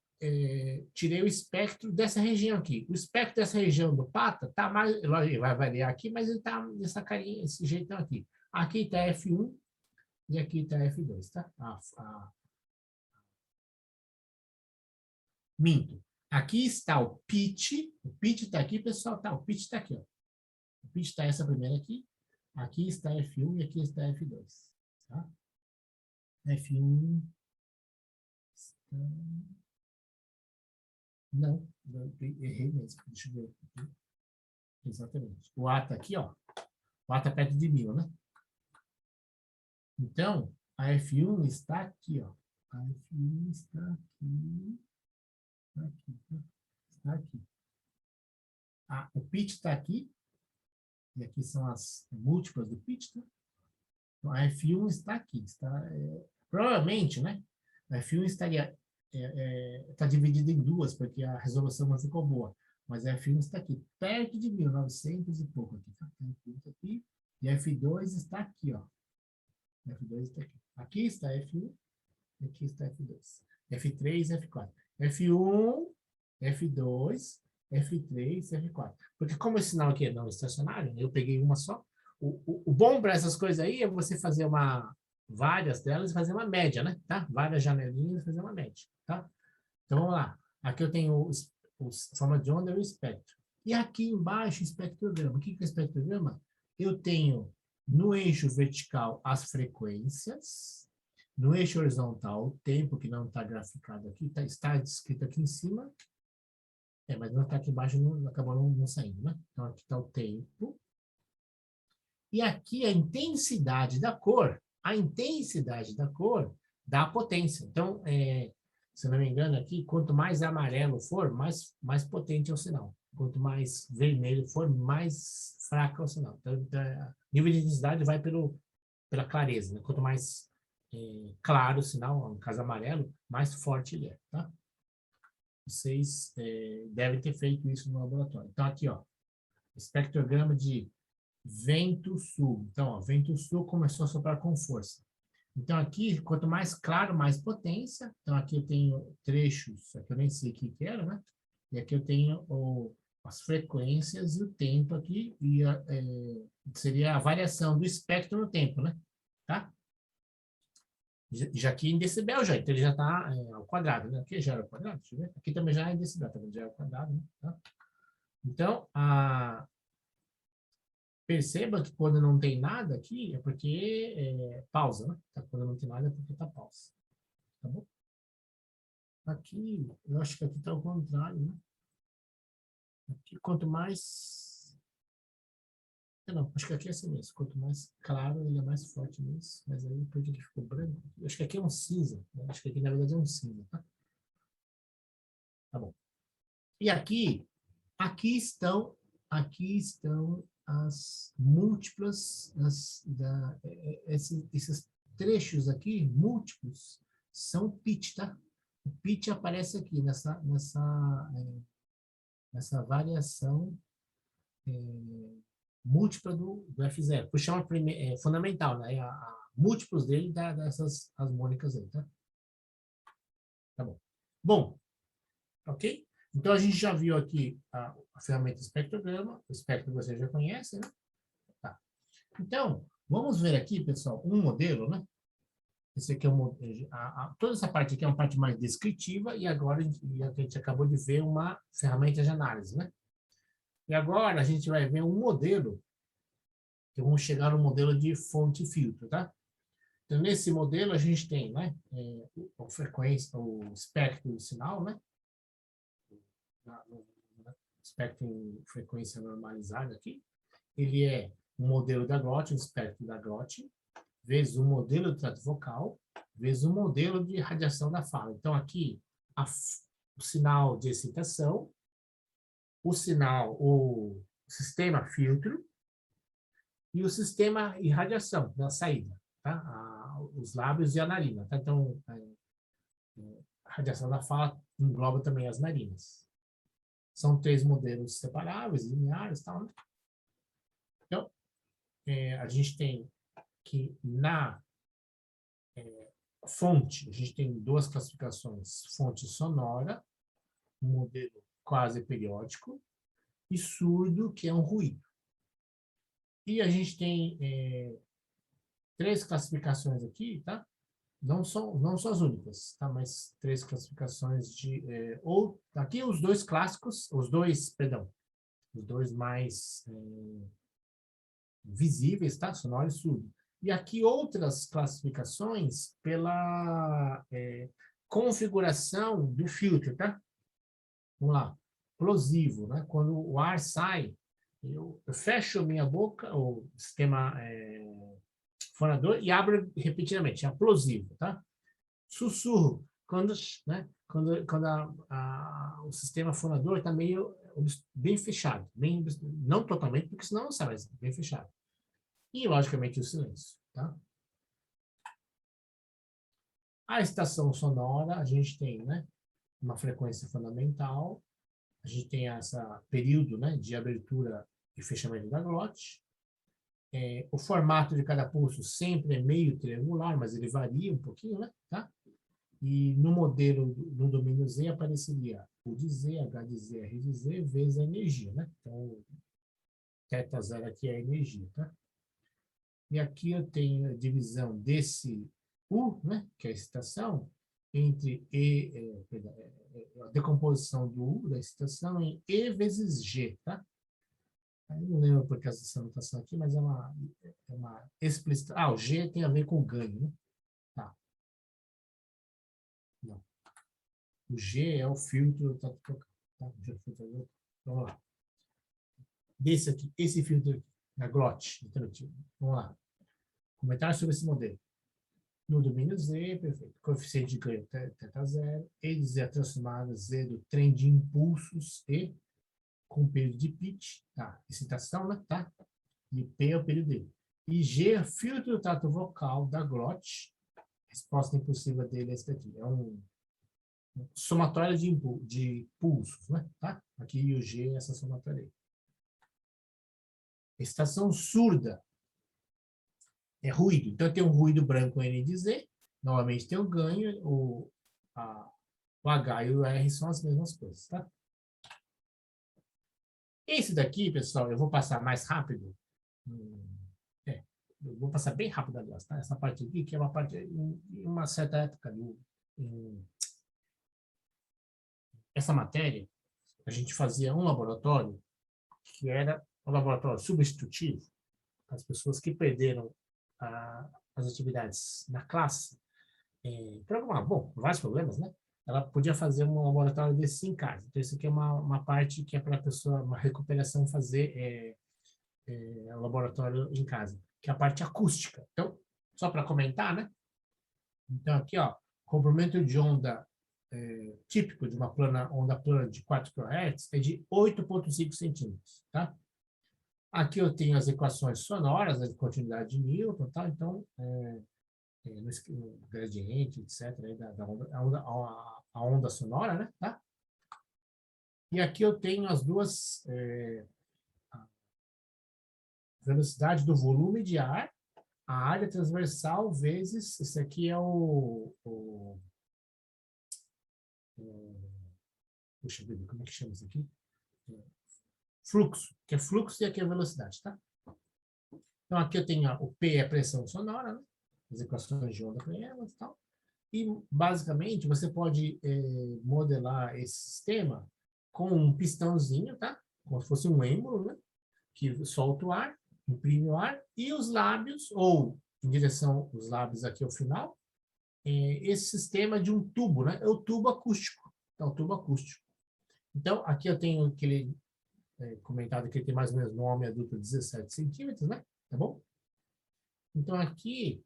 tirei o espectro dessa região aqui. O espectro dessa região do pata tá mais, ele vai variar aqui, mas ele tá nessa carinha, esse jeitão aqui. Aqui está F1 e aqui está F2, tá? Minto. Aqui está o pitch está aqui, pessoal, tá? O pitch está aqui, ó. O pitch está essa primeira aqui. Aqui está F1 e aqui está F2, tá? F1 está... Não, errei mesmo. Deixa eu ver aqui. Exatamente. O A está aqui, ó. O A está perto de 1000, né? Então, a F1 está aqui, ó. A F1 está aqui. Está aqui. O pitch está aqui. E aqui são as múltiplas do pitch, tá? Então, a F1 está aqui. Provavelmente, né? A F1 estaria... está dividida em duas, porque a resolução não ficou boa. Mas a F1 está aqui, perto de 1900 e pouco aqui. Tá? F1 aqui, e a F2 está aqui, ó. A F2 está aqui. Aqui está F1, e aqui está F2. F3 e F4. F1, F2, F3 e F4. Porque como esse sinal aqui é não estacionário, eu peguei uma só. O bom para essas coisas aí é você fazer várias delas e fazer uma média, né? Tá? Várias janelinhas e fazer uma média, tá? Então, vamos lá. Aqui eu tenho a forma de onda e o espectro. E aqui embaixo, o espectrograma. O que é o espectrograma? Eu tenho no eixo vertical as frequências, no eixo horizontal o tempo, que não está graficado aqui, está descrito aqui em cima, mas não está aqui embaixo, acabou não saindo, né? Então, aqui está o tempo. E aqui a intensidade da cor. A intensidade da cor dá a potência. Então, se não me engano aqui, quanto mais amarelo for, mais potente é o sinal. Quanto mais vermelho for, mais fraco é o sinal. Então, o nível de intensidade vai pela clareza, né? Quanto mais claro o sinal, no caso amarelo, mais forte ele é, tá? Vocês devem ter feito isso no laboratório. Então, aqui, ó, espectrograma de vento sul. Então, ó, vento sul começou a soprar com força. Então, aqui, quanto mais claro, mais potência. Então, aqui eu tenho trechos, aqui eu nem sei o que era, né? E aqui eu tenho as frequências e o tempo aqui, e seria a variação do espectro no tempo, né? Tá? Já aqui em decibel já, então ele já está ao quadrado, né? Aqui já era ao quadrado, deixa eu ver. Aqui também já é em decibel, também já é ao quadrado, né? Tá? Então, Perceba que quando não tem nada aqui, é porque pausa, né? Quando não tem nada, é porque está pausa. Tá bom? Aqui, eu acho que aqui está ao contrário, né? Aqui, quanto mais... Não, acho que aqui é assim mesmo. Quanto mais claro, ele é mais forte mesmo. Mas aí, porque ele ficou branco... Eu acho que aqui é um cinza. Né? Acho que aqui, na verdade, é um cinza, tá? Tá bom. E aqui estão as múltiplas, esses trechos aqui, múltiplos, são pitch, tá? O pitch aparece aqui nessa variação múltipla do F0. Por chama fundamental, né? Múltiplos dele dá dessas harmônicas aí, tá? Tá bom. Bom, ok? Então, a gente já viu aqui a ferramenta espectrograma, o espectro você já conhece, né? Tá. Então, vamos ver aqui, pessoal, um modelo, né? Esse aqui é toda essa parte aqui é uma parte mais descritiva, e agora a gente acabou de ver uma ferramenta de análise, né? E agora a gente vai ver um modelo, que vamos chegar no modelo de fonte e filtro, tá? Então, nesse modelo, a gente tem, né, a frequência, o espectro do sinal, né? Espectro em frequência normalizada aqui. Ele é um modelo da glote, um espectro da glote, vezes o modelo do trato vocal, vezes o modelo de radiação da fala. Então, aqui, o sinal de excitação, o sistema filtro e o sistema irradiação da saída, tá? Os lábios e a narina, tá? Então, a radiação da fala engloba também as narinas. São 3 modelos separáveis, lineares, tal, né? Então, a gente tem que na fonte, a gente tem 2 classificações: fonte sonora, um modelo quase periódico, e surdo, que é um ruído. E a gente tem 3 classificações aqui, tá? Não são as únicas, tá? Mas 3 classificações aqui os 2 clássicos, os dois mais visíveis, tá? Sonoro e surdo. E aqui outras classificações pela configuração do filtro, tá? Vamos lá. Plosivo, né? Quando o ar sai, eu fecho minha boca, o sistema fonador, e abro repetidamente, é plosivo, tá? Sussurro, quando o sistema fonador está meio bem fechado, não totalmente, porque senão não sai, mas bem fechado. E, logicamente, o silêncio, tá? A estação sonora, a gente tem, né, uma frequência fundamental, a gente tem esse período, né, de abertura e fechamento da glote. O formato de cada pulso sempre é meio triangular, mas ele varia um pouquinho, né, tá? E no modelo, no domínio Z, apareceria U de Z, H de Z, R de Z, vezes a energia, né? Então, θ zero aqui é a energia, tá? E aqui eu tenho a divisão desse U, né, que é a excitação, entre a decomposição do U, da excitação, em E vezes G, tá? Eu não lembro por que essa anotação aqui, mas é uma explícita. O G tem a ver com o ganho, né? Tá. Não. O G é o filtro. Tá? Vamos lá. Desse aqui, esse filtro aqui, na glote. Vamos lá. Comentário sobre esse modelo. No domínio Z, perfeito. Coeficiente de ganho θ zero. E de Z transformada Z do trem de impulsos E com período de pitch, tá? Excitação, né? Tá? E P é o período dele. E G é filtro do trato vocal da glote. Resposta impulsiva dele é esse daqui. É um somatória de pulsos, né? Tá? Aqui o G é essa somatória aí. Excitação surda é ruído. Então, tem um ruído branco N de Z. Novamente tem o ganho. O H e o R são as mesmas coisas, tá? Esse daqui, pessoal, eu vou passar mais rápido. Eu vou passar bem rápido agora, tá? Essa parte aqui, que é uma parte, em uma certa época, essa matéria, a gente fazia um laboratório, que era um laboratório substitutivo, as pessoas que perderam as atividades na classe, por vários problemas, né? Ela podia fazer um laboratório desse em casa. Então, isso aqui é uma parte que é para a pessoa, uma recuperação, fazer laboratório em casa, que é a parte acústica. Então, só para comentar, né? Então, aqui, ó, comprimento de onda típico de uma onda plana de 4 kHz é de 8,5 centímetros, tá? Aqui eu tenho as equações sonoras, a continuidade de Newton, tá? Então, no gradiente, etc., aí a onda sonora, né? Tá? E aqui eu tenho as duas velocidade do volume de ar, a área transversal vezes, esse aqui é puxa vida, como é que chama isso aqui? Fluxo, que é fluxo e aqui é velocidade, tá? Então aqui eu tenho o P é a pressão sonora, né? As equações de onda para elas e tal. E basicamente você pode modelar esse sistema com um pistãozinho, tá? Como se fosse um êmbolo, né? Que solta o ar, imprime o ar, e os lábios, ou em direção os lábios aqui ao final, esse sistema de um tubo, né? É o tubo acústico. Então, o tubo acústico. Então, aqui eu tenho aquele comentado que ele tem mais ou menos no homem adulto 17 centímetros, né? Tá bom? Então, aqui,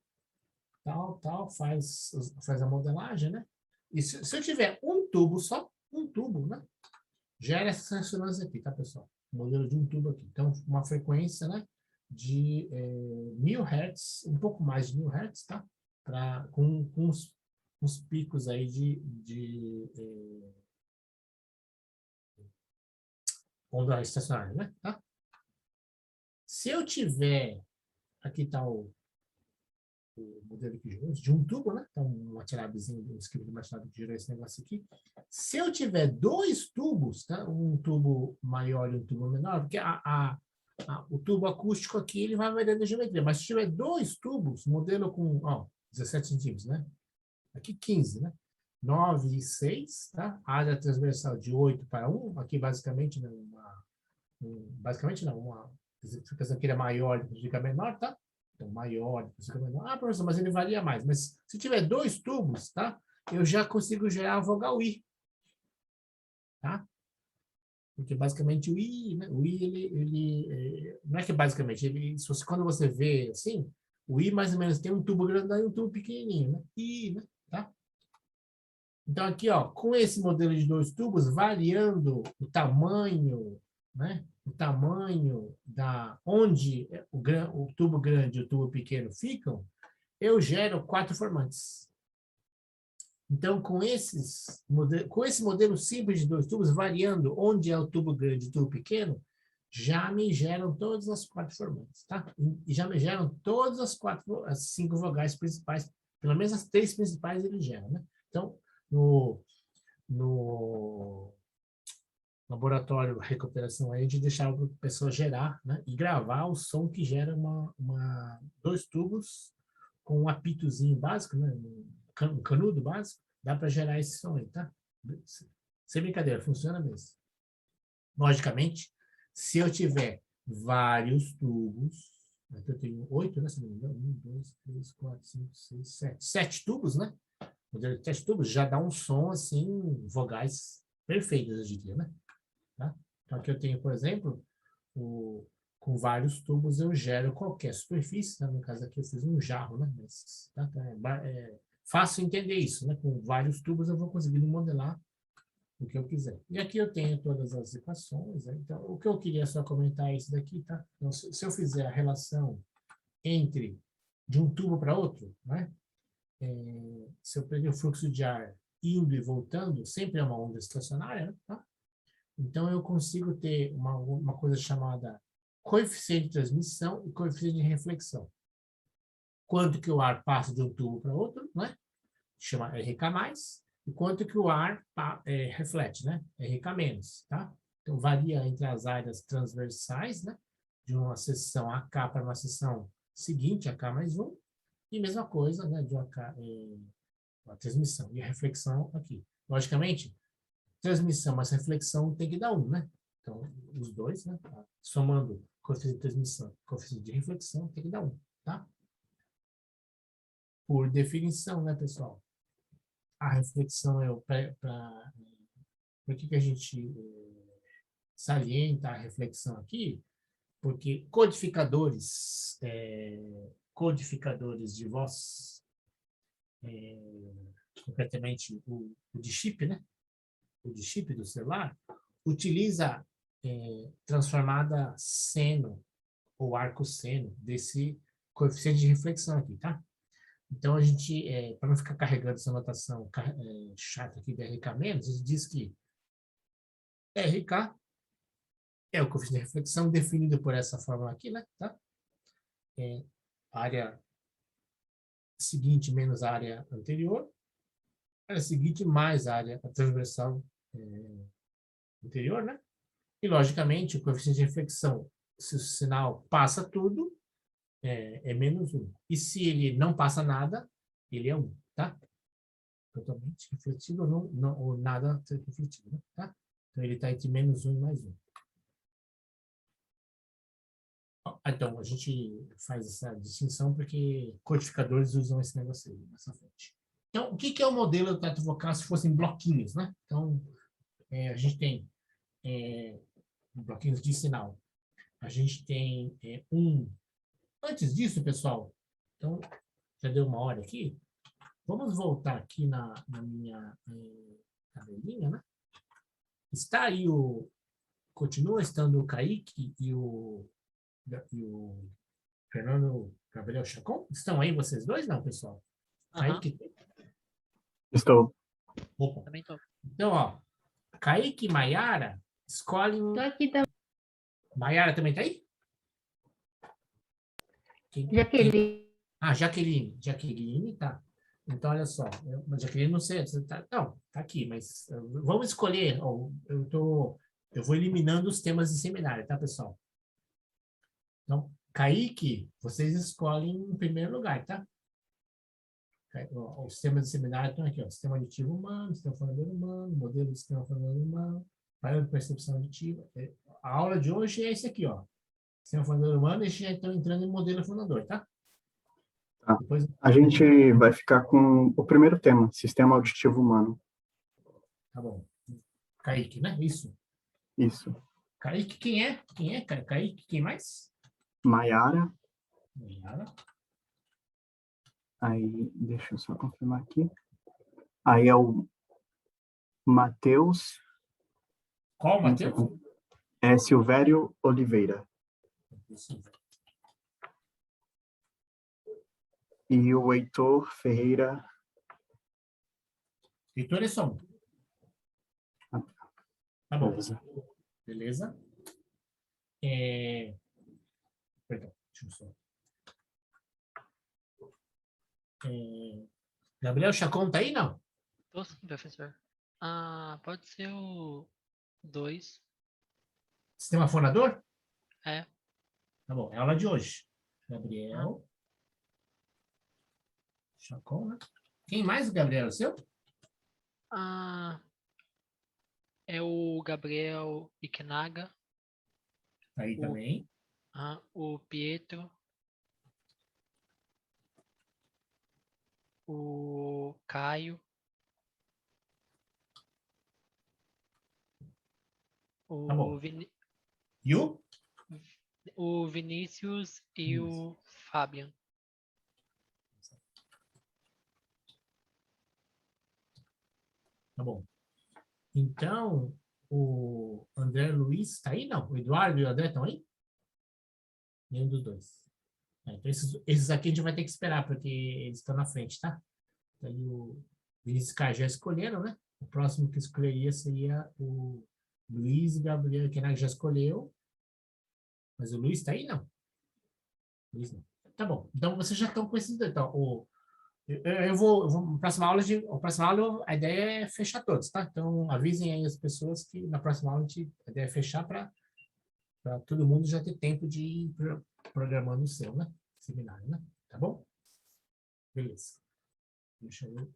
faz a modelagem, né? E se eu tiver um tubo só, um tubo, né? Gera essa ressonância aqui, tá, pessoal? Modelo de um tubo aqui. Então, uma frequência, né? De 1000 Hz, um pouco mais de 1000 Hz, tá? Com uns picos aí de onda estacionária, né? Tá? Se eu tiver, aqui está o modelo que gerou, de um tubo, né? Então, um MATLABzinho, um script do MATLAB que gerou esse negócio aqui. Se eu tiver dois tubos, tá? Um tubo maior e um tubo menor, porque o tubo acústico aqui, ele vai variando a geometria, mas se tiver dois tubos, modelo com 17 centímetros, né? Aqui 15, né? 9 e 6, tá? Área transversal de 8 para 1, aqui basicamente, né, uma explicação que ele é maior e fica menor, tá? Então, maior e fica menor. Ah, professor, mas ele varia mais. Mas se tiver dois tubos, tá? Eu já consigo gerar a vogal I, tá? Porque basicamente o I, né? O I, ele não é que basicamente, quando você vê assim, o I mais ou menos tem um tubo grande e um tubo pequenininho, né? I, né? Tá? Então aqui, ó, com esse modelo de dois tubos, variando o tamanho, né? O tamanho onde o tubo grande e o tubo pequeno ficam, eu gero 4 formantes. Então, com esse modelo simples de dois tubos, variando onde é o tubo grande e o tubo pequeno, já me geram todas as 4 formantes, tá? E já me geram todas as 5 vogais principais, pelo menos as 3 principais ele gera, né? Então, no laboratório de recuperação aí, a gente deixava a pessoa gerar, né? E gravar o som que gera dois tubos com um apitozinho básico, né? Um canudo básico, dá para gerar esse som aí, tá? Sem brincadeira, funciona mesmo. Logicamente, se eu tiver vários tubos, eu tenho 8, né? Se não me engano, 1, 2, 3, 4, 5, 6, 7. 7 tubos, né? O modelo de 7 tubos já dá um som, assim, vogais perfeitos, eu diria, né? Tá? Então, aqui eu tenho, por exemplo, com vários tubos eu gero qualquer superfície, tá? No caso aqui eu fiz um jarro, né? Mas, tá? É fácil entender isso, né? Com vários tubos eu vou conseguindo modelar o que eu quiser. E aqui eu tenho todas as equações, né? Então, o que eu queria só comentar é isso daqui, tá? Então, se eu fizer a relação de um tubo para outro, né? Se eu pegar o fluxo de ar indo e voltando, sempre é uma onda estacionária, né? Tá? Então, eu consigo ter uma coisa chamada coeficiente de transmissão e coeficiente de reflexão. Quanto que o ar passa de um tubo para outro, né? Chama RK+, e quanto que o ar reflete, né? RK-, tá? Então, varia entre as áreas transversais, né? De uma seção AK para uma seção seguinte, AK+1, e mesma coisa, né? De a transmissão e a reflexão aqui. Logicamente, transmissão mais reflexão tem que dar 1, né? Então, os dois, né? Somando coeficiente de transmissão, coeficiente de reflexão tem que dar 1, tá? Por definição, né, pessoal? A reflexão é o por que a gente salienta a reflexão aqui? Porque codificadores de voz, concretamente o de chip, né? O de chip do celular, utiliza transformada seno ou arco seno desse coeficiente de reflexão aqui, tá? Então, a gente, para não ficar carregando essa notação chata aqui de RK-, a gente diz que RK é o coeficiente de reflexão definido por essa fórmula aqui, né? Tá? Área seguinte menos a área anterior, área seguinte mais a área, a transversal anterior, né? E, logicamente, o coeficiente de reflexão, se o sinal passa tudo, é menos 1. E se ele não passa nada, ele é 1, tá? Totalmente refletido ou nada refletido, né? Tá? Então, ele está entre menos 1 e mais 1. Então, a gente faz essa distinção porque codificadores usam esse negócio aí, nessa frente. Então, o que é o modelo do teto vocal se fossem bloquinhos, né? Então, a gente tem bloquinhos de sinal. A gente tem Antes disso, pessoal, então, já deu 1 hora aqui, vamos voltar aqui na minha tabelinha, né? Está aí continua estando o Kaique e o Fernando Gabriel Chacon? Estão aí vocês dois, não, pessoal? Kaique? Estou. Opa. Também tô. Então, ó, Kaique e Maiara escolhem... Tô aqui também. Maiara também tá aí? Jaqueline. Jaqueline. Jaqueline, tá. Então, olha só. Jaqueline, não sei. Não, tá aqui, mas vamos escolher. Eu vou eliminando os temas de seminário, tá, pessoal? Então, Kaique, vocês escolhem em primeiro lugar, tá? Os temas de seminário estão aqui, ó. Sistema aditivo humano, sistema fonador humano, modelo de sistema fonador humano, parâmetro de percepção aditiva. A aula de hoje é esse aqui, ó. Sistema fonador humano, e já estão entrando em modelo fonador, tá? Tá. Depois... A gente vai ficar com o primeiro tema, sistema auditivo humano. Tá bom. Kaique, né? Isso. Isso. Kaique, quem é? Quem é, cara? Kaique, quem mais? Maiara. Maiara. Aí, deixa eu só confirmar aqui. Aí é o Matheus. Qual Matheus? É Silvério Oliveira. E o Heitor Ferreira. Heitor é só um. Tá bom. Beleza. Perdão, deixa eu só. Gabriel Chacon tá aí, não? Tô sim, professor. Pode ser o 2. Sistema fonador? É. Tá bom, é a aula de hoje. Gabriel. Chacon, né? Quem mais, Gabriel? O seu? É o Gabriel Iknaga. Tá aí também. O Pietro. O Caio. Tá bom. E o Vinícius e o Fabian. Tá bom. Então, o André Luiz está aí? Não. O Eduardo e o André estão aí? Nenhum dos dois. Então, esses aqui a gente vai ter que esperar, porque eles estão na frente, tá? Então, o Vinícius e o Caio já escolheram, né? O próximo que escolheria seria o Luiz e Gabriel, que já escolheu. Mas o Luiz está aí? Não. Luiz não. Tá bom. Então, vocês já estão com esses dois. Então, eu vou na próxima aula, a ideia é fechar todos, tá? Então, avisem aí as pessoas que na próxima aula a ideia é fechar para todo mundo já ter tempo de ir programando o seu, né? Seminário, né? Tá bom? Beleza. Deixa eu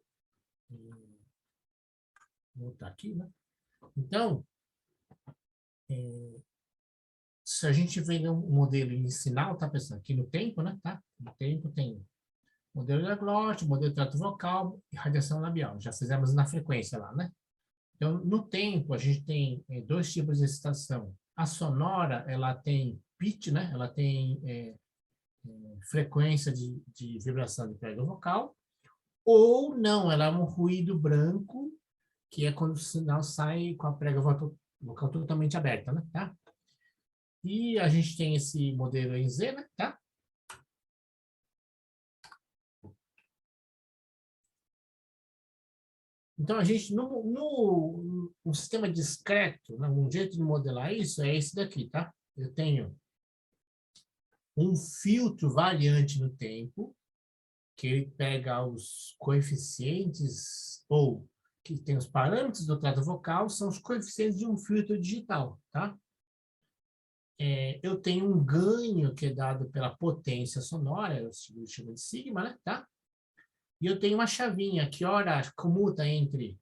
voltar aqui, né? Então, se a gente vê um modelo em sinal, tá, pessoal? Aqui no tempo, né? Tá? No tempo tem modelo da glote, modelo de trato vocal e radiação labial. Já fizemos na frequência lá, né? Então, no tempo, a gente tem dois tipos de excitação. A sonora, ela tem pitch, né? Ela tem frequência de vibração de prega vocal. Ou não, ela é um ruído branco, que é quando o sinal sai com a prega vocal totalmente aberta, né? Tá? E a gente tem esse modelo em Z, né? Tá? Então, a gente, no sistema discreto, né, um jeito de modelar isso é esse daqui, tá? Eu tenho um filtro variante no tempo, que ele pega os coeficientes, ou que tem os parâmetros do trato vocal, são os coeficientes de um filtro digital, tá? Eu tenho um ganho que é dado pela potência sonora, eu chamo de sigma, né? Tá? E eu tenho uma chavinha que, ora, comuta entre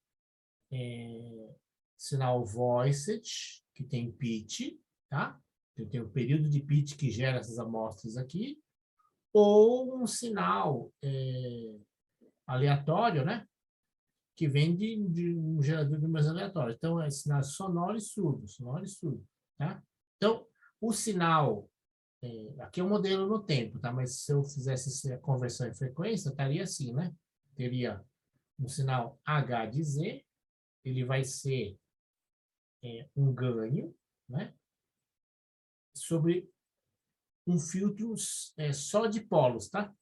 sinal voiced, que tem pitch, tá? Eu tenho o período de pitch que gera essas amostras aqui, ou um sinal aleatório, né? Que vem de um gerador de números aleatórios. Então, é sinal sonoro e surdo, tá? Então, o sinal, aqui é o modelo no tempo, tá? Mas se eu fizesse a conversão em frequência, estaria assim, né? Teria um sinal H de Z, ele vai ser um ganho, né? Sobre um filtro só de polos, tá?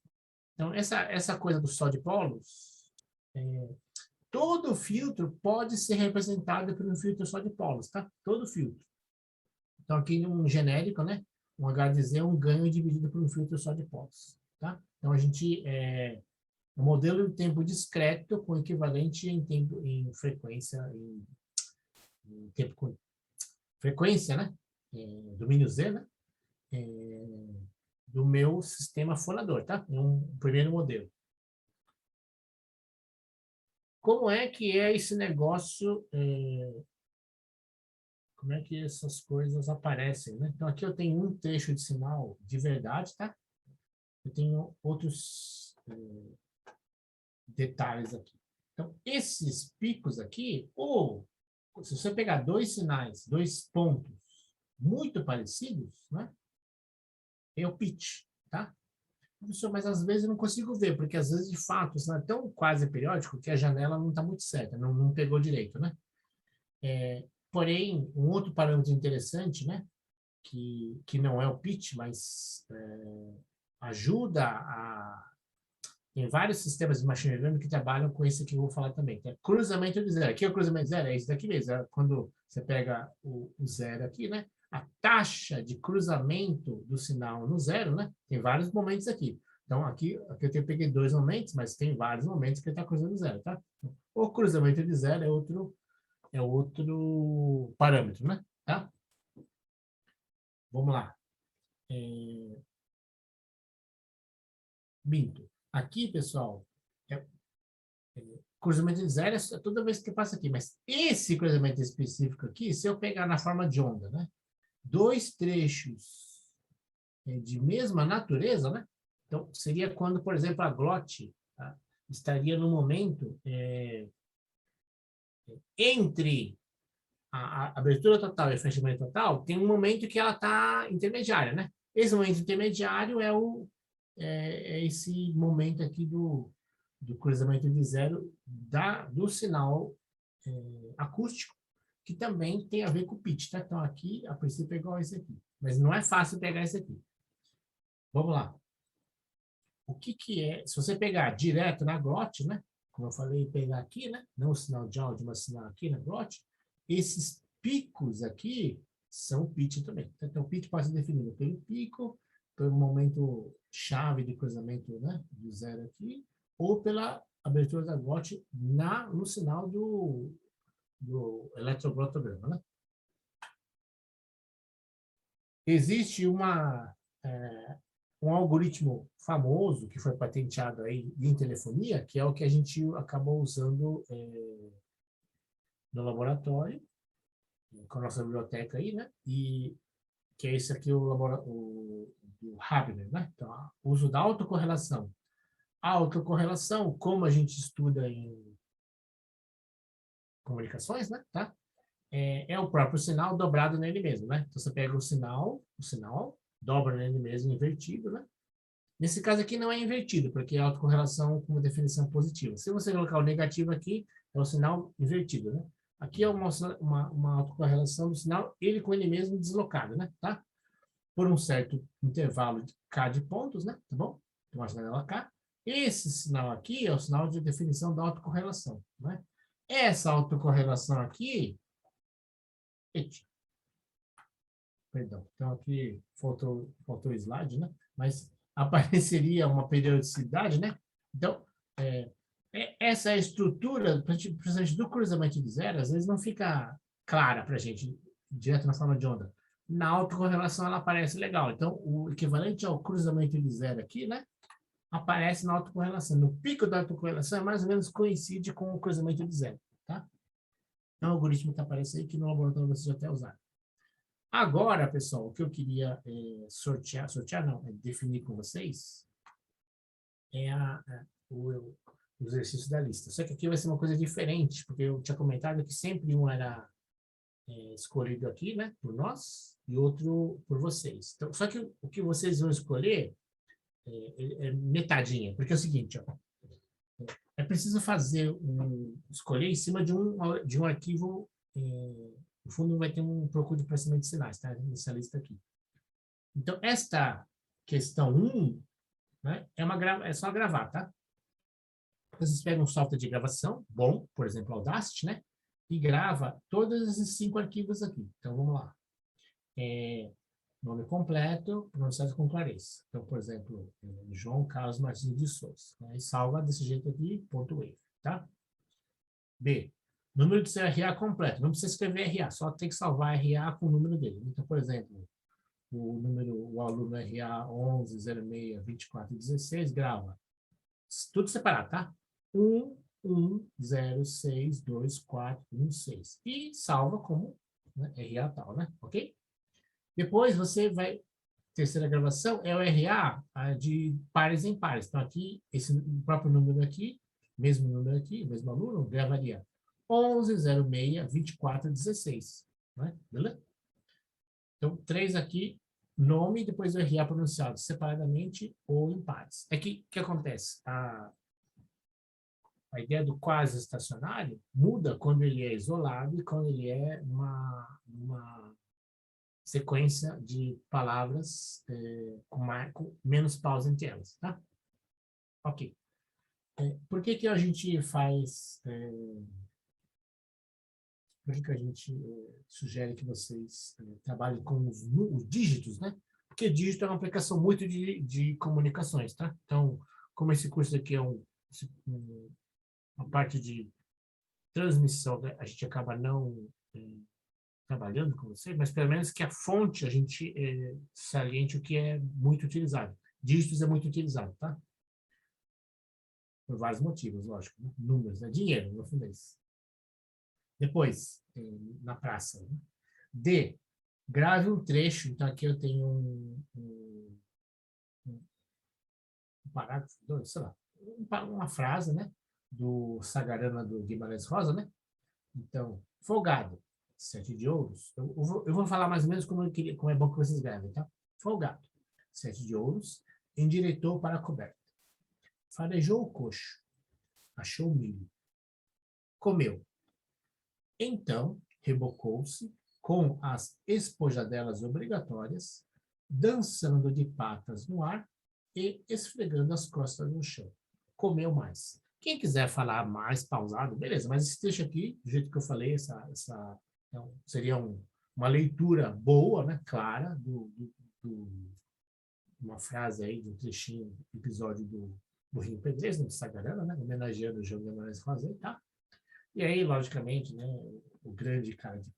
Então, essa coisa do só de polos, todo filtro pode ser representado por um filtro só de polos, tá? Todo filtro. Então, aqui um genérico, né? Um H de Z é um ganho dividido por um filtro só de polos, tá? Então, a gente um modelo de tempo discreto com equivalente em frequência, em tempo com frequência, né? Domínio Z, né? Do meu sistema fonador, tá? Um primeiro modelo. Como é que é esse negócio? Como é que essas coisas aparecem, né? Então, aqui eu tenho um trecho de sinal de verdade, tá? Eu tenho outros detalhes aqui. Então, esses picos aqui, ou se você pegar dois sinais, dois pontos muito parecidos, né? É o pitch, tá? Professor, mas às vezes eu não consigo ver, porque às vezes, de fato, isso é tão quase periódico que a janela não está muito certa, não pegou direito, né? Porém, um outro parâmetro interessante, né? Que não é o pitch, mas ajuda a... Tem vários sistemas de machine learning que trabalham com esse que eu vou falar também. Que é cruzamento de zero. Aqui é o cruzamento de zero, é esse daqui mesmo. Quando você pega o zero aqui, né? A taxa de cruzamento do sinal no zero, né? Tem vários momentos aqui. Então, aqui eu peguei dois momentos, mas tem vários momentos que ele está cruzando zero, tá? O cruzamento de zero é outro parâmetro, né? Tá? Vamos lá. Minto. Aqui, pessoal, cruzamento de zero é toda vez que passa aqui, mas esse cruzamento específico aqui, se eu pegar na forma de onda, né? Dois trechos de mesma natureza, né? Então, seria quando, por exemplo, a glote estaria no momento entre a abertura total e o fechamento total, tem um momento que ela está intermediária, né? Esse momento intermediário é esse momento aqui do cruzamento de zero do sinal acústico, que também tem a ver com o pitch, tá? Então, aqui, a princípio, é igual a esse aqui. Mas não é fácil pegar esse aqui. Vamos lá. O que é? Se você pegar direto na glote, né? Como eu falei, pegar aqui, né? Não o sinal de áudio, mas o sinal aqui na glote. Esses picos aqui são pitch também. Então, o pitch pode ser definido pelo pico, pelo momento chave de cruzamento, né? Do zero aqui, ou pela abertura da glote no sinal do eletroglotograma, né? Existe um algoritmo famoso que foi patenteado aí em telefonia, que é o que a gente acabou usando no laboratório, com a nossa biblioteca aí, né? E que é esse aqui, o Habner, né? Então, uso da autocorrelação. A autocorrelação, como a gente estuda em comunicações, né? Tá? É o próprio sinal dobrado nele mesmo, né? Então, você pega o sinal, dobra nele mesmo invertido, né? Nesse caso aqui não é invertido, porque é autocorrelação com uma definição positiva. Se você colocar o negativo aqui, é o sinal invertido, né? Aqui é uma autocorrelação do sinal, ele com ele mesmo deslocado, né? Tá? Por um certo intervalo de K de pontos, né? Tá bom? Então, uma janela K. Esse sinal aqui é o sinal de definição da autocorrelação, né? Essa autocorrelação aqui... Perdão, então aqui faltou o slide, né? Mas apareceria uma periodicidade, né? Então, essa é a estrutura, principalmente do cruzamento de zero, às vezes não fica clara para a gente, direto na forma de onda. Na autocorrelação ela aparece legal. Então, o equivalente ao cruzamento de zero aqui, né? Aparece na autocorrelação. No pico da autocorrelação é mais ou menos coincide com o cruzamento de zero, tá? Então, o algoritmo que aparece aí, que no laboratório vocês já até usaram. Agora, pessoal, o que eu queria sortear não, definir com vocês é o exercício da lista. Só que aqui vai ser uma coisa diferente, porque eu tinha comentado que sempre um era escolhido aqui, né, por nós, e outro por vocês. Então, só que o que vocês vão escolher é metadinha, porque é o seguinte, ó, é preciso escolher em cima de um arquivo, no fundo vai ter um procuro de processamento de sinais, tá? Nessa lista aqui. Então, esta questão 1, né, é só gravar, tá? Vocês pegam um software de gravação, bom, por exemplo, Audacity, né? E grava todos esses 5 arquivos aqui. Então, vamos lá. Nome completo, pronunciado com clareza. Então, por exemplo, João Carlos Martins de Souza. Aí salva desse jeito aqui, .wave, tá? B. Número do seu RA completo. Não precisa escrever RA, só tem que salvar RA com o número dele. Então, por exemplo, o aluno RA 11062416 grava. Tudo separado, tá? 11062416. E salva como, né, RA tal, né? Ok? Depois você vai... Terceira gravação é o RA de pares em pares. Então, aqui, esse próprio número aqui, mesmo aluno, gravaria 11062416. Né? Beleza? Então, 3 aqui, nome e depois o RA pronunciado separadamente ou em pares. É que o que acontece? A ideia do quase estacionário muda quando ele é isolado e quando ele é uma sequência de palavras com menos pausa entre elas, tá? Ok. Por que a gente faz... por que a gente sugere que vocês trabalhem com os dígitos, né? Porque dígito é uma aplicação muito de comunicações, tá? Então, como esse curso aqui é uma parte de transmissão, né? A gente acaba não trabalhando com você, mas pelo menos que a fonte a gente saliente o que é muito utilizado. Dígitos é muito utilizado, tá? Por vários motivos, lógico. Né? Números, né? Dinheiro, no fundo é isso. Depois, na praça. Né? D, grave um trecho. Então, aqui eu tenho um parágrafo, sei lá, uma frase, né? Do Sagarana do Guimarães Rosa, né? Então, folgado. 7 de ouros. Eu vou falar mais ou menos como é bom que vocês gravem, tá? Folgado. 7 de ouros. Endireitou para a coberta. Farejou o coxo. Achou milho. Comeu. Então, rebocou-se com as espojadelas obrigatórias, dançando de patas no ar e esfregando as costas no chão. Comeu mais. Quem quiser falar mais pausado, beleza, mas esse trecho aqui, do jeito que eu falei, seria uma leitura boa, né, clara, uma frase aí, de um trechinho, episódio do Rio Pedreiro, do Sagarana, né, homenageando o João Guimarães Rosa, tá? E aí, logicamente, né, o grande cara de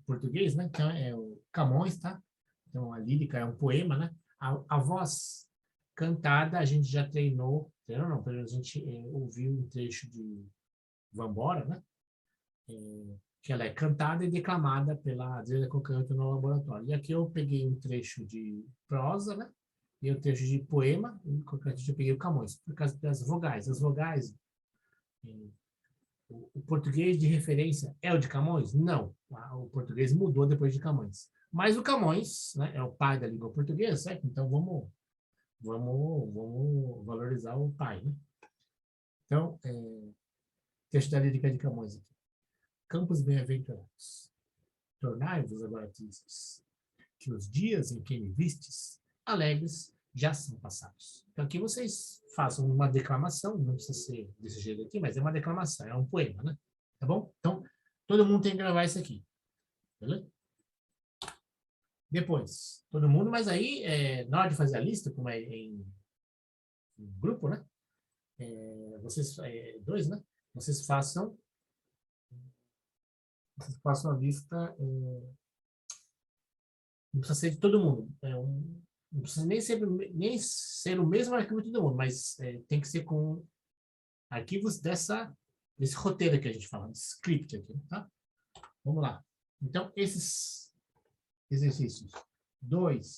português, né, então é o Camões, tá? Então, a lírica é um poema, né? A voz cantada, a gente já treinou não, a gente ouviu um trecho de Vambora, né? que ela é cantada e declamada pela Adriana Cocanto no laboratório. E aqui eu peguei um trecho de prosa, né? E um trecho de poema, e eu peguei o Camões, por causa das vogais. As vogais, o português de referência é o de Camões? Não. O português mudou depois de Camões. Mas o Camões, né, é o pai da língua portuguesa, certo? Então vamos valorizar o pai, né? Então, texto da lírica de Camões aqui. Campos bem-aventurados, tornai-vos agora tristes, que os dias em que me vistes, alegres, já são passados. Então aqui vocês façam uma declamação, não precisa ser desse jeito aqui, mas é uma declamação, é um poema, né? Tá bom? Então, todo mundo tem que gravar isso aqui. Beleza? Depois, todo mundo, mas aí, na hora de fazer a lista, como é em grupo, né? Vocês, dois, né? Vocês façam a lista, não precisa ser de todo mundo. Não precisa nem ser o mesmo arquivo de todo mundo, mas tem que ser com arquivos desse roteiro que a gente fala, desse script aqui, tá? Vamos lá. Então, esses exercícios 2,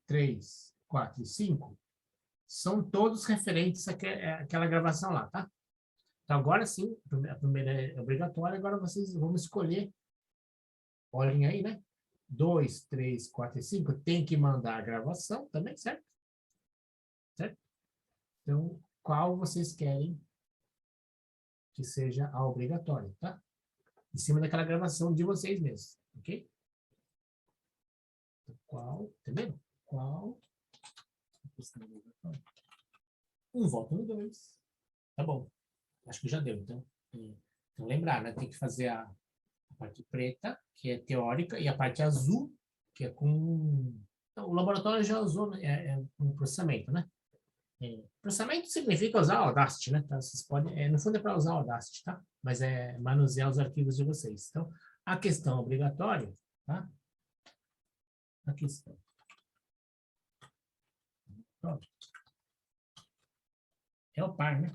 3, 4 e 5 são todos referentes àquela gravação lá, tá? Então, agora sim, a primeira é obrigatória, agora vocês vão escolher, olhem aí, né? 2, 3, 4 e 5 tem que mandar a gravação também, certo? Certo? Então, qual vocês querem que seja a obrigatória, tá? Em cima daquela gravação de vocês mesmos, ok? Qual, entendeu? Qual? Um voto no 2. Tá bom. Acho que já deu, então. Então, lembrar, né? Tem que fazer a parte preta, que é teórica, e a parte azul, que é com... Então, o laboratório já usou, né? Um processamento, né? Processamento significa usar Audacity, né? Então, vocês podem, no fundo é para usar Audacity, tá? Mas é manusear os arquivos de vocês. Então, a questão obrigatória, tá? A questão. Pronto. É o par, né?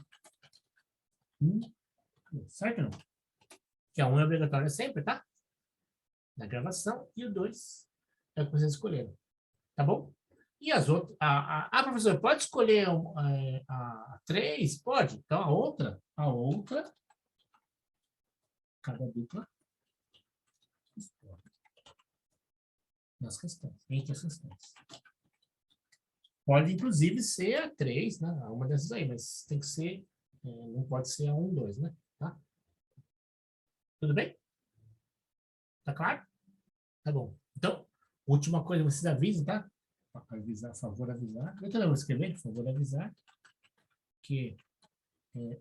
Certo ou não? Que a 1 é obrigatória sempre, tá? Na gravação. E o 2 é o que vocês escolheram. Tá bom? E as outras... professor, pode escolher a 3? Pode. Então, a outra... Cada dupla... nas questões. Entre as questões. Pode, inclusive, ser a 3, né? Uma dessas aí, mas tem que ser... não pode ser a 1, 2, né? Tá? Tudo bem? Tá claro? Tá bom. Então, última coisa, vocês avisam, tá? Avisar, favor avisar. Eu também vou escrever, por favor avisar que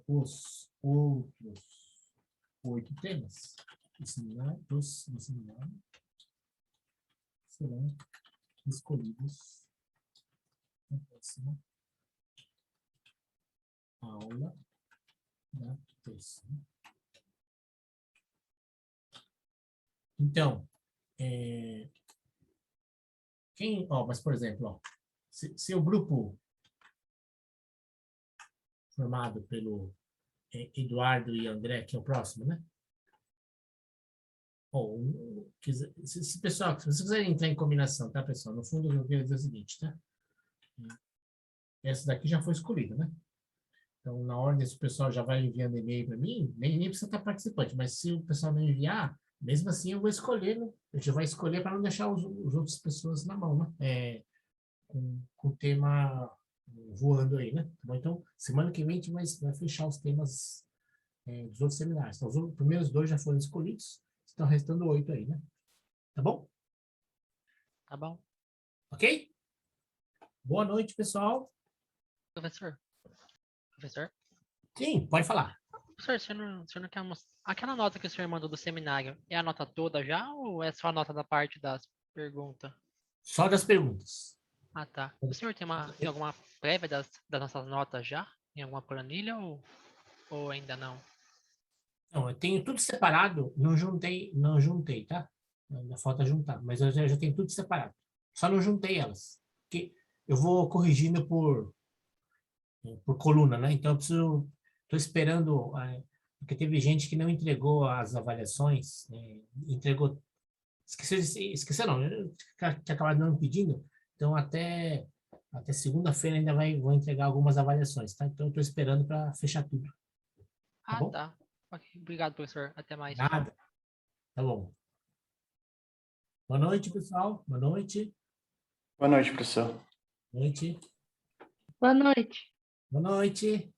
os outros 8 temas do seminário serão escolhidos na próxima aula da terça. Então, mas por exemplo, se o grupo formado pelo Eduardo e André, que é o próximo, né? Pessoal, se vocês quiserem entrar em combinação, tá, pessoal? No fundo, eu queria dizer o seguinte, tá? Essa daqui já foi escolhida, né? Então, na ordem, se o pessoal já vai enviando e-mail para mim, nem precisa estar participante, mas se o pessoal não enviar, mesmo assim eu vou escolher, né? A gente vai escolher para não deixar os outras pessoas na mão, né? Com o tema voando aí, né? Então, semana que vem a gente vai fechar os temas dos outros seminários. Então, os primeiros 2 já foram escolhidos, estão restando 8 aí, né? Tá bom? Tá bom. Ok? Boa noite, pessoal. Professor? Sim, pode falar. Professor, o senhor não quer mostrar... Aquela nota que o senhor mandou do seminário, é a nota toda já ou é só a nota da parte das perguntas? Só das perguntas. Ah, tá. O senhor tem alguma prévia das nossas notas já? Em alguma planilha ou ainda não? Não, eu tenho tudo separado, não juntei, tá? Ainda falta juntar, mas eu já tenho tudo separado. Só não juntei elas. Porque eu vou corrigindo por coluna, né? Então eu estou esperando porque teve gente que não entregou as avaliações, entregou, esqueceu não, que acabaram não pedindo, então até segunda-feira ainda vão entregar algumas avaliações, tá? Então eu estou esperando para fechar tudo. Ah, bom? tá. Ok, obrigado, professor. Até mais. Nada. Tá bom. Boa noite, pessoal. Boa noite. Boa noite, professor. Noite. Boa noite. Boa noite.